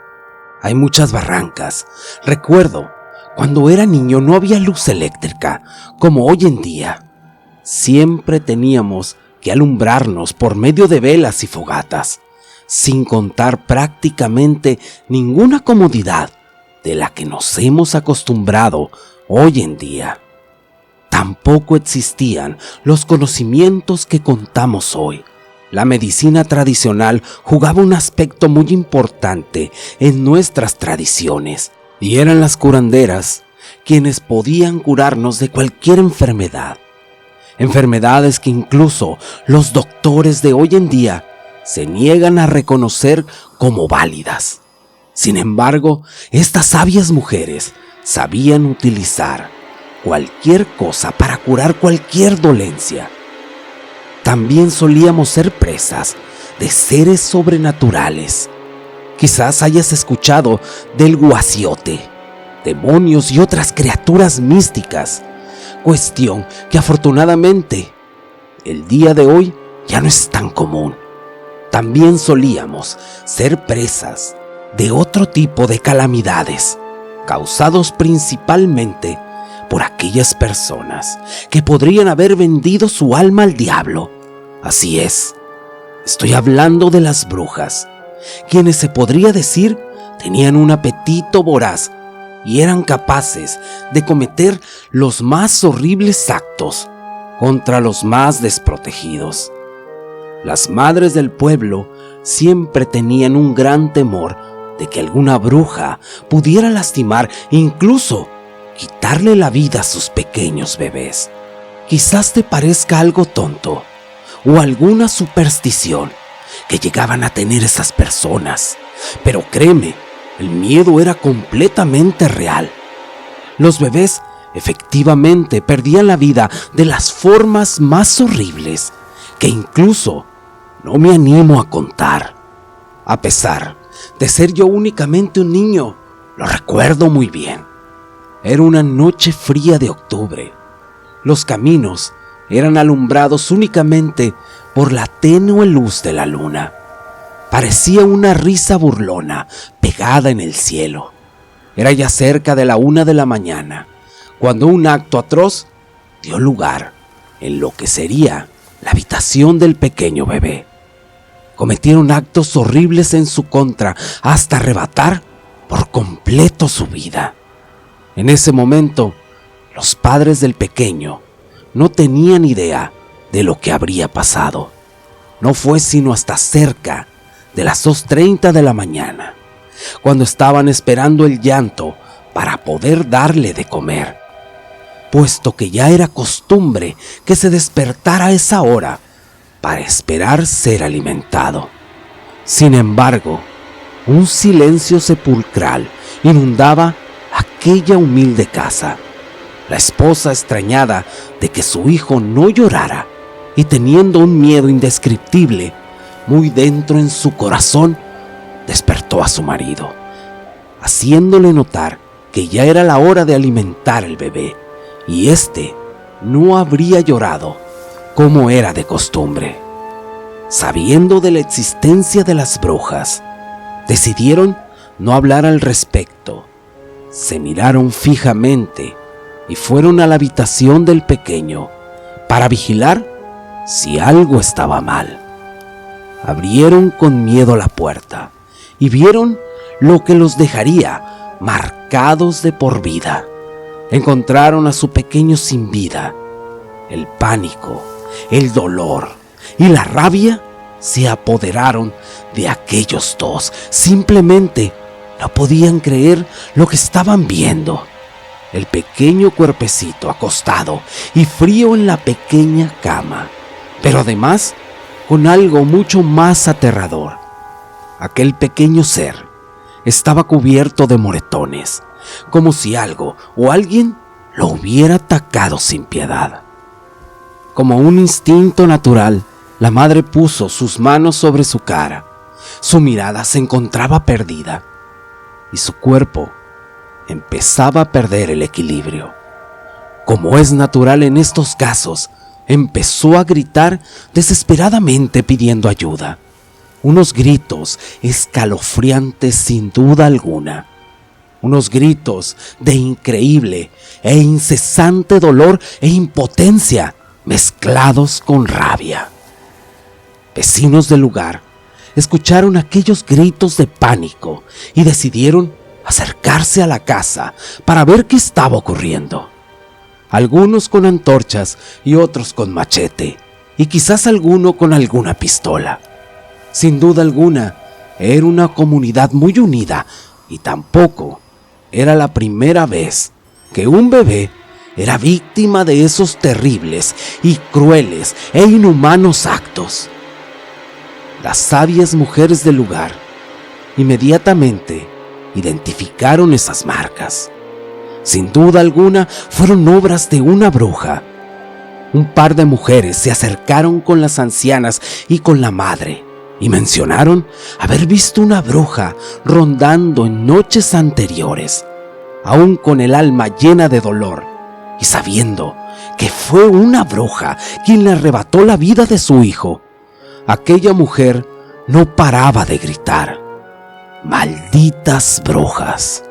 hay muchas barrancas. Recuerdo, cuando era niño no había luz eléctrica como hoy en día. siempre teníamos que alumbrarnos por medio de velas y fogatas, sin contar prácticamente ninguna comodidad de la que nos hemos acostumbrado hoy en día. Tampoco existían los conocimientos que contamos hoy. La medicina tradicional jugaba un aspecto muy importante en nuestras tradiciones, y eran las curanderas quienes podían curarnos de cualquier enfermedad. Enfermedades que incluso los doctores de hoy en día se niegan a reconocer como válidas. Sin embargo, estas sabias mujeres sabían utilizar cualquier cosa para curar cualquier dolencia. También solíamos ser presas de seres sobrenaturales. Quizás hayas escuchado del guaciote, demonios y otras criaturas místicas, cuestión que afortunadamente el día de hoy ya no es tan común. También solíamos ser presas de otro tipo de calamidades, causados principalmente por aquellas personas que podrían haber vendido su alma al diablo. Así es, estoy hablando de las brujas, quienes se podría decir tenían un apetito voraz y eran capaces de cometer los más horribles actos contra los más desprotegidos. Las madres del pueblo siempre tenían un gran temor de que alguna bruja pudiera lastimar e incluso quitarle la vida a sus pequeños bebés. Quizás te parezca algo tonto o alguna superstición que llegaban a tener esas personas, pero créeme, el miedo era completamente real. Los bebés efectivamente perdían la vida de las formas más horribles que incluso no me animo a contar. A pesar de ser yo únicamente un niño, lo recuerdo muy bien. Era una noche fría de octubre. Los caminos eran alumbrados únicamente por la tenue luz de la luna. Parecía una risa burlona pegada en el cielo. Era ya cerca de la 1 de la mañana, cuando un acto atroz dio lugar en lo que sería la habitación del pequeño bebé. Cometieron actos horribles en su contra hasta arrebatar por completo su vida. En ese momento, los padres del pequeño no tenían idea de lo que habría pasado. No fue sino hasta cerca de las 2:30 de la mañana, cuando estaban esperando el llanto para poder darle de comer, puesto que ya era costumbre que se despertara a esa hora para esperar ser alimentado. Sin embargo, un silencio sepulcral inundaba aquella humilde casa. La esposa, extrañada de que su hijo no llorara y teniendo un miedo indescriptible muy dentro en su corazón, despertó a su marido, haciéndole notar que ya era la hora de alimentar al bebé y éste no habría llorado como era de costumbre. Sabiendo de la existencia de las brujas, decidieron no hablar al respecto. Se miraron fijamente y fueron a la habitación del pequeño para vigilar si algo estaba mal. Abrieron con miedo la puerta y vieron lo que los dejaría marcados de por vida. Encontraron a su pequeño sin vida. El pánico, el dolor y la rabia se apoderaron de aquellos dos. Simplemente no podían creer lo que estaban viendo. El pequeño cuerpecito acostado y frío en la pequeña cama, pero además con algo mucho más aterrador. Aquel pequeño ser estaba cubierto de moretones, como si algo o alguien lo hubiera atacado sin piedad. Como un instinto natural, la madre puso sus manos sobre su cara. Su mirada se encontraba perdida y su cuerpo empezaba a perder el equilibrio. Como es natural en estos casos, empezó a gritar desesperadamente pidiendo ayuda. Unos gritos escalofriantes sin duda alguna. Unos gritos de increíble e incesante dolor e impotencia mezclados con rabia. Vecinos del lugar escucharon aquellos gritos de pánico y decidieron acercarse a la casa para ver qué estaba ocurriendo. Algunos con antorchas y otros con machete, y quizás alguno con alguna pistola. Sin duda alguna, era una comunidad muy unida y tampoco era la primera vez que un bebé era víctima de esos terribles y crueles e inhumanos actos. Las sabias mujeres del lugar inmediatamente identificaron esas marcas. Sin duda alguna, fueron obras de una bruja. Un par de mujeres se acercaron con las ancianas y con la madre y mencionaron haber visto una bruja rondando en noches anteriores, aún con el alma llena de dolor y sabiendo que fue una bruja quien le arrebató la vida de su hijo. Aquella mujer no paraba de gritar: ¡malditas brujas!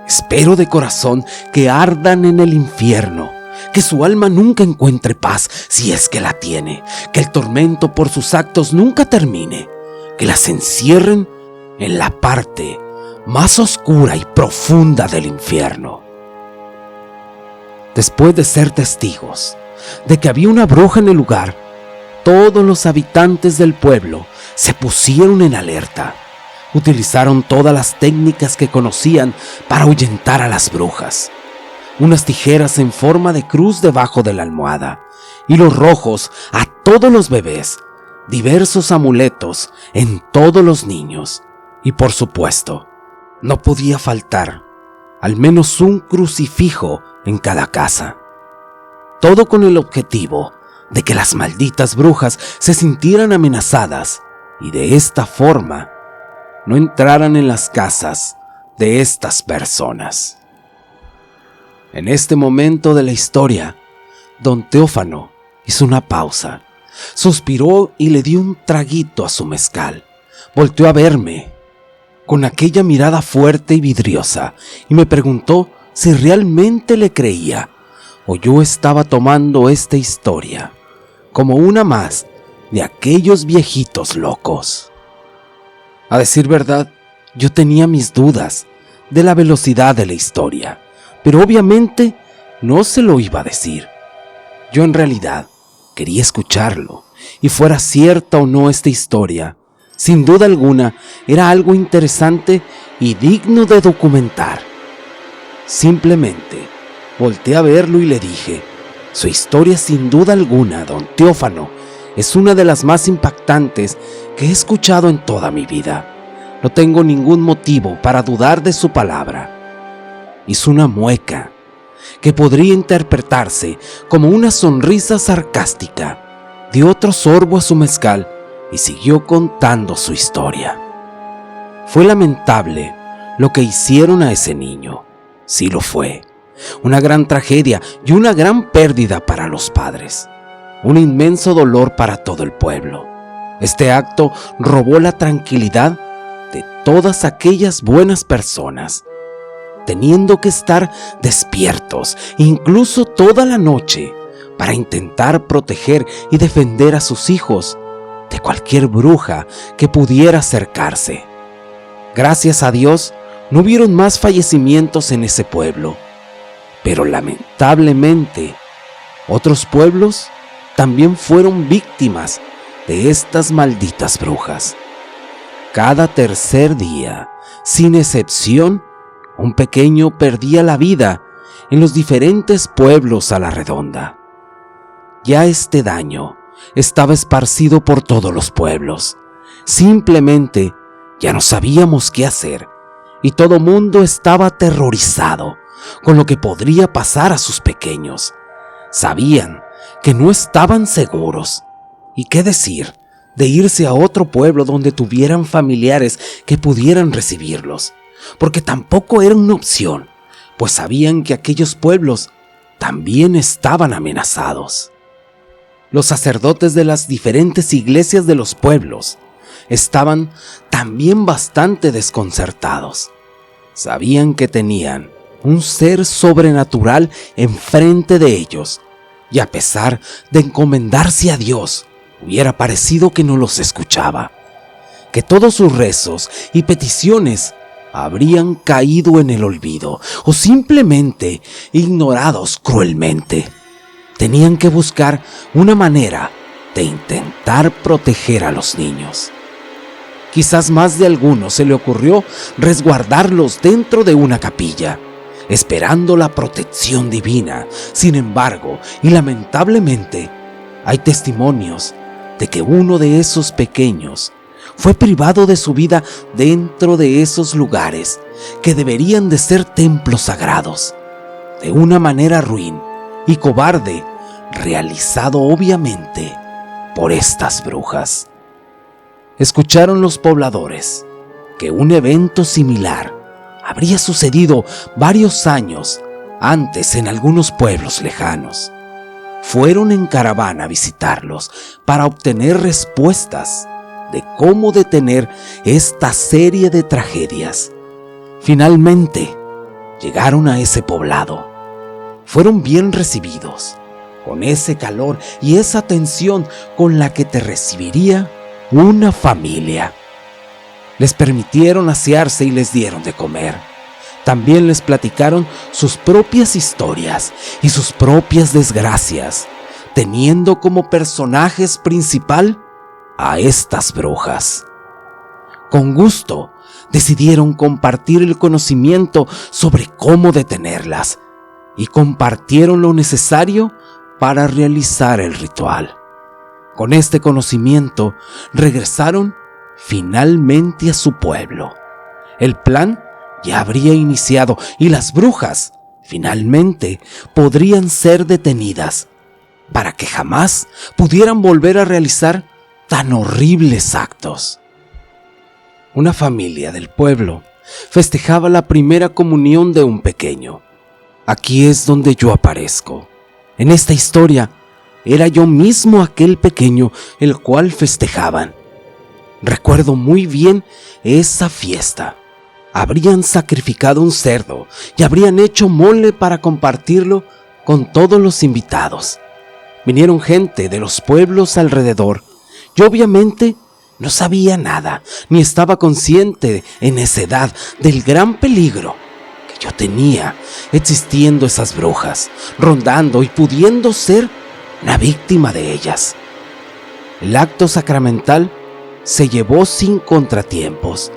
Espero de corazón que ardan en el infierno, que su alma nunca encuentre paz si es que la tiene, que el tormento por sus actos nunca termine, que las encierren en la parte más oscura y profunda del infierno. Después de ser testigos de que había una bruja en el lugar, todos los habitantes del pueblo se pusieron en alerta. Utilizaron todas las técnicas que conocían para ahuyentar a las brujas. Unas tijeras en forma de cruz debajo de la almohada, hilos rojos a todos los bebés, diversos amuletos en todos los niños y, por supuesto, no podía faltar al menos un crucifijo en cada casa. Todo con el objetivo de que las malditas brujas se sintieran amenazadas y de esta forma no entraran en las casas de estas personas. En este momento de la historia, don Teófano hizo una pausa, suspiró y le dio un traguito a su mezcal. Volteó a verme con aquella mirada fuerte y vidriosa y me preguntó si realmente le creía o yo estaba tomando esta historia como una más de aquellos viejitos locos. A decir verdad, yo tenía mis dudas de la velocidad de la historia, pero obviamente no se lo iba a decir. Yo en realidad quería escucharlo, y fuera cierta o no esta historia, sin duda alguna era algo interesante y digno de documentar. Simplemente volteé a verlo y le dije: su historia sin duda alguna, don Teófano, es una de las más impactantes que he escuchado en toda mi vida. No tengo ningún motivo para dudar de su palabra. Hizo una mueca que podría interpretarse como una sonrisa sarcástica. Dio otro sorbo a su mezcal y siguió contando su historia. Fue lamentable lo que hicieron a ese niño. Sí lo fue. Una gran tragedia y una gran pérdida para los padres. Un inmenso dolor para todo el pueblo. Este acto robó la tranquilidad de todas aquellas buenas personas, teniendo que estar despiertos incluso toda la noche para intentar proteger y defender a sus hijos de cualquier bruja que pudiera acercarse. Gracias a Dios, no hubieron más fallecimientos en ese pueblo, pero lamentablemente otros pueblos también fueron víctimas de estas malditas brujas. Cada tercer día, sin excepción, un pequeño perdía la vida en los diferentes pueblos a la redonda. Ya este daño estaba esparcido por todos los pueblos. Simplemente ya no sabíamos qué hacer y todo mundo estaba aterrorizado con lo que podría pasar a sus pequeños. Sabían que no estaban seguros. ¿Y qué decir de irse a otro pueblo donde tuvieran familiares que pudieran recibirlos? Porque tampoco era una opción, pues sabían que aquellos pueblos también estaban amenazados. Los sacerdotes de las diferentes iglesias de los pueblos estaban también bastante desconcertados. Sabían que tenían un ser sobrenatural enfrente de ellos, y a pesar de encomendarse a Dios, hubiera parecido que no los escuchaba, que todos sus rezos y peticiones habrían caído en el olvido o simplemente ignorados cruelmente. Tenían que buscar una manera de intentar proteger a los niños. Quizás más de alguno se le ocurrió resguardarlos dentro de una capilla, esperando la protección divina. Sin embargo, y lamentablemente, hay testimonios de que uno de esos pequeños fue privado de su vida dentro de esos lugares que deberían de ser templos sagrados, de una manera ruin y cobarde, realizado obviamente por estas brujas. Escucharon los pobladores que un evento similar habría sucedido varios años antes en algunos pueblos lejanos. Fueron en caravana a visitarlos para obtener respuestas de cómo detener esta serie de tragedias. Finalmente, llegaron a ese poblado. Fueron bien recibidos, con ese calor y esa atención con la que te recibiría una familia. Les permitieron asearse y les dieron de comer. También les platicaron sus propias historias y sus propias desgracias, teniendo como personajes principal a estas brujas. Con gusto decidieron compartir el conocimiento sobre cómo detenerlas y compartieron lo necesario para realizar el ritual. Con este conocimiento regresaron finalmente a su pueblo. El plan ya habría iniciado y las brujas finalmente podrían ser detenidas para que jamás pudieran volver a realizar tan horribles actos. Una familia del pueblo festejaba la primera comunión de un pequeño. Aquí es donde yo aparezco. En esta historia, era yo mismo aquel pequeño el cual festejaban. Recuerdo muy bien esa fiesta. Habrían sacrificado un cerdo y habrían hecho mole para compartirlo con todos los invitados. Vinieron gente de los pueblos alrededor. Yo obviamente no sabía nada, ni estaba consciente en esa edad del gran peligro que yo tenía existiendo esas brujas, rondando y pudiendo ser una víctima de ellas. El acto sacramental se llevó sin contratiempos.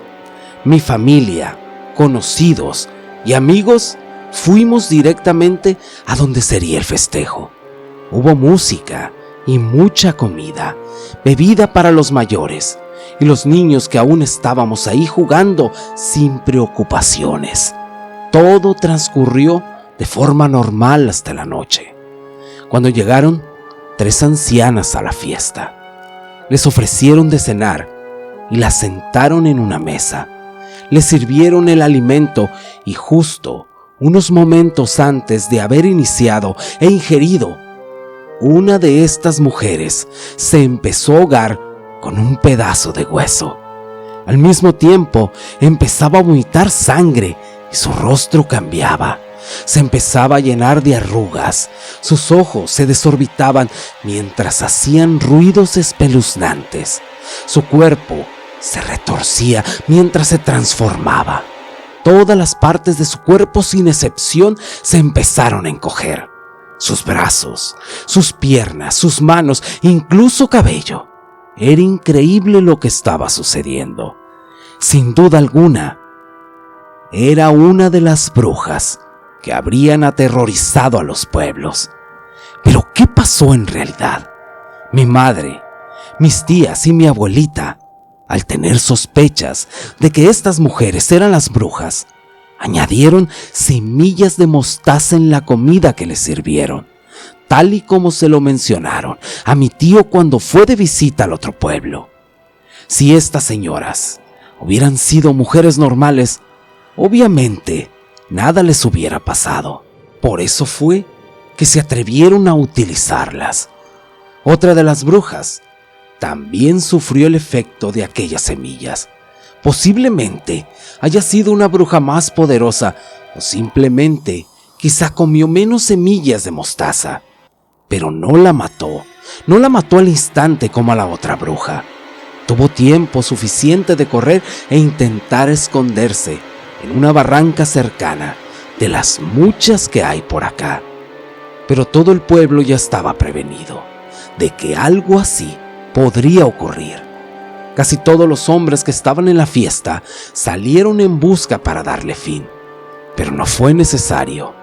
Mi familia, conocidos y amigos fuimos directamente a donde sería el festejo. Hubo música y mucha comida, bebida para los mayores y los niños que aún estábamos ahí jugando sin preocupaciones. Todo transcurrió de forma normal hasta la noche, cuando llegaron 3 ancianas a la fiesta. Les ofrecieron de cenar y las sentaron en una mesa. Les sirvieron el alimento y justo unos momentos antes de haber iniciado e ingerido, una de estas mujeres se empezó a ahogar con un pedazo de hueso. Al mismo tiempo empezaba a vomitar sangre y su rostro cambiaba. Se empezaba a llenar de arrugas, sus ojos se desorbitaban mientras hacían ruidos espeluznantes. Su cuerpo se retorcía mientras se transformaba. Todas las partes de su cuerpo, sin excepción, se empezaron a encoger. Sus brazos, sus piernas, sus manos, incluso cabello. Era increíble lo que estaba sucediendo. Sin duda alguna, era una de las brujas que habrían aterrorizado a los pueblos. Pero ¿qué pasó en realidad? Mi madre, mis tías y mi abuelita, al tener sospechas de que estas mujeres eran las brujas, añadieron semillas de mostaza en la comida que les sirvieron, tal y como se lo mencionaron a mi tío cuando fue de visita al otro pueblo. Si estas señoras hubieran sido mujeres normales, obviamente nada les hubiera pasado. Por eso fue que se atrevieron a utilizarlas. Otra de las brujas también sufrió el efecto de aquellas semillas. Posiblemente haya sido una bruja más poderosa o simplemente quizá comió menos semillas de mostaza. pero no la mató. No la mató al instante como a la otra bruja. Tuvo tiempo suficiente de correr e intentar esconderse en una barranca cercana de las muchas que hay por acá. Pero todo el pueblo ya estaba prevenido de que algo así podría ocurrir. Casi todos los hombres que estaban en la fiesta salieron en busca para darle fin, pero no fue necesario.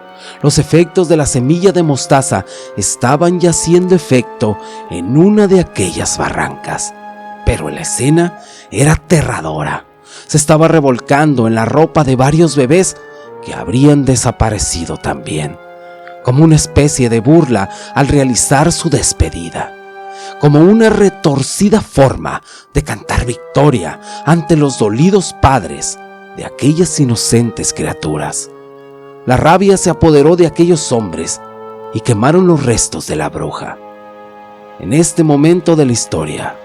Los efectos de la semilla de mostaza estaban ya haciendo efecto en una de aquellas barrancas, pero la escena era aterradora. Se estaba revolcando en la ropa de varios bebés que habrían desaparecido también, como una especie de burla al realizar su despedida, como una retorcida forma de cantar victoria ante los dolidos padres de aquellas inocentes criaturas. La rabia se apoderó de aquellos hombres y quemaron los restos de la bruja. En este momento de la historia,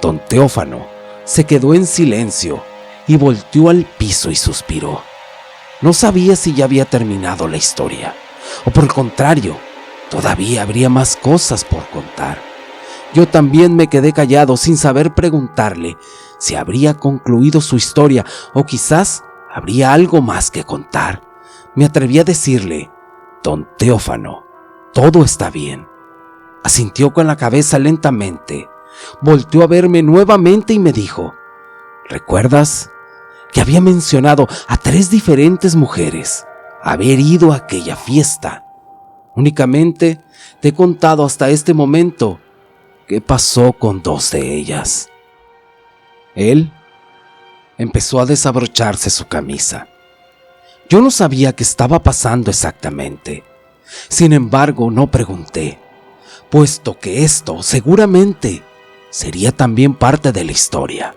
don Teófano se quedó en silencio y volteó al piso y suspiró. No sabía si ya había terminado la historia, o por el contrario, todavía habría más cosas por contar. Yo también me quedé callado sin saber preguntarle si habría concluido su historia o quizás habría algo más que contar. Me atreví a decirle: don Teófano, todo está bien. Asintió con la cabeza lentamente, volteó a verme nuevamente y me dijo: ¿recuerdas que había mencionado a 3 diferentes mujeres haber ido a aquella fiesta? Únicamente te he contado hasta este momento qué pasó con 2 de ellas. Él empezó a desabrocharse su camisa. Yo no sabía qué estaba pasando exactamente. Sin embargo, no pregunté, puesto que esto seguramente sería también parte de la historia.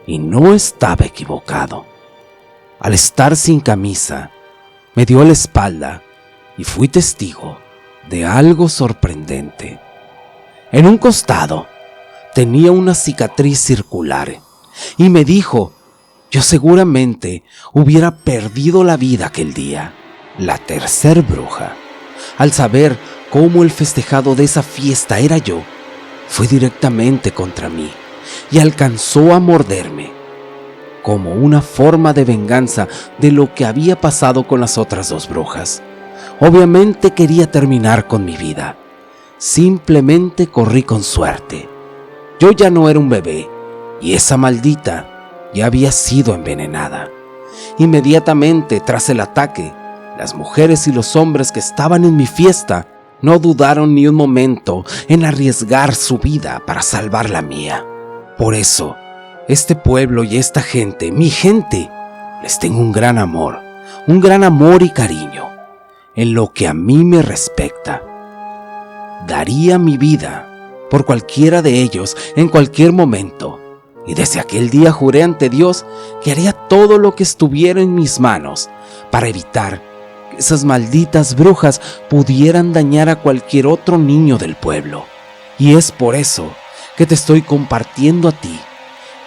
Y no estaba equivocado. Al estar sin camisa, me dio la espalda y fui testigo de algo sorprendente. En un costado tenía una cicatriz circular y me dijo: yo seguramente hubiera perdido la vida aquel día. La tercer bruja, al saber cómo el festejado de esa fiesta era yo, fue directamente contra mí y alcanzó a morderme, como una forma de venganza de lo que había pasado con las otras 2 brujas. Obviamente quería terminar con mi vida. Simplemente corrí con suerte. Yo ya no era un bebé y esa maldita ya había sido envenenada. Inmediatamente tras el ataque, las mujeres y los hombres que estaban en mi fiesta no dudaron ni un momento en arriesgar su vida para salvar la mía. Por eso, este pueblo y esta gente, mi gente, les tengo un gran amor y cariño. En lo que a mí me respecta, daría mi vida por cualquiera de ellos en cualquier momento. Y desde aquel día juré ante Dios que haría todo lo que estuviera en mis manos para evitar que esas malditas brujas pudieran dañar a cualquier otro niño del pueblo. Y es por eso que te estoy compartiendo a ti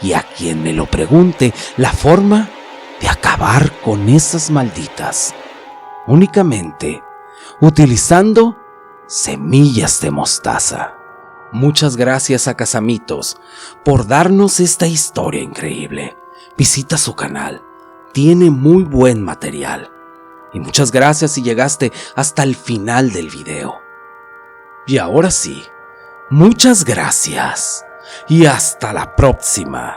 y a quien me lo pregunte la forma de acabar con esas malditas, únicamente utilizando semillas de mostaza. Muchas gracias a Casamitos por darnos esta historia increíble. Visita su canal, tiene muy buen material. Y muchas gracias si llegaste hasta el final del video. Y ahora sí, muchas gracias y hasta la próxima.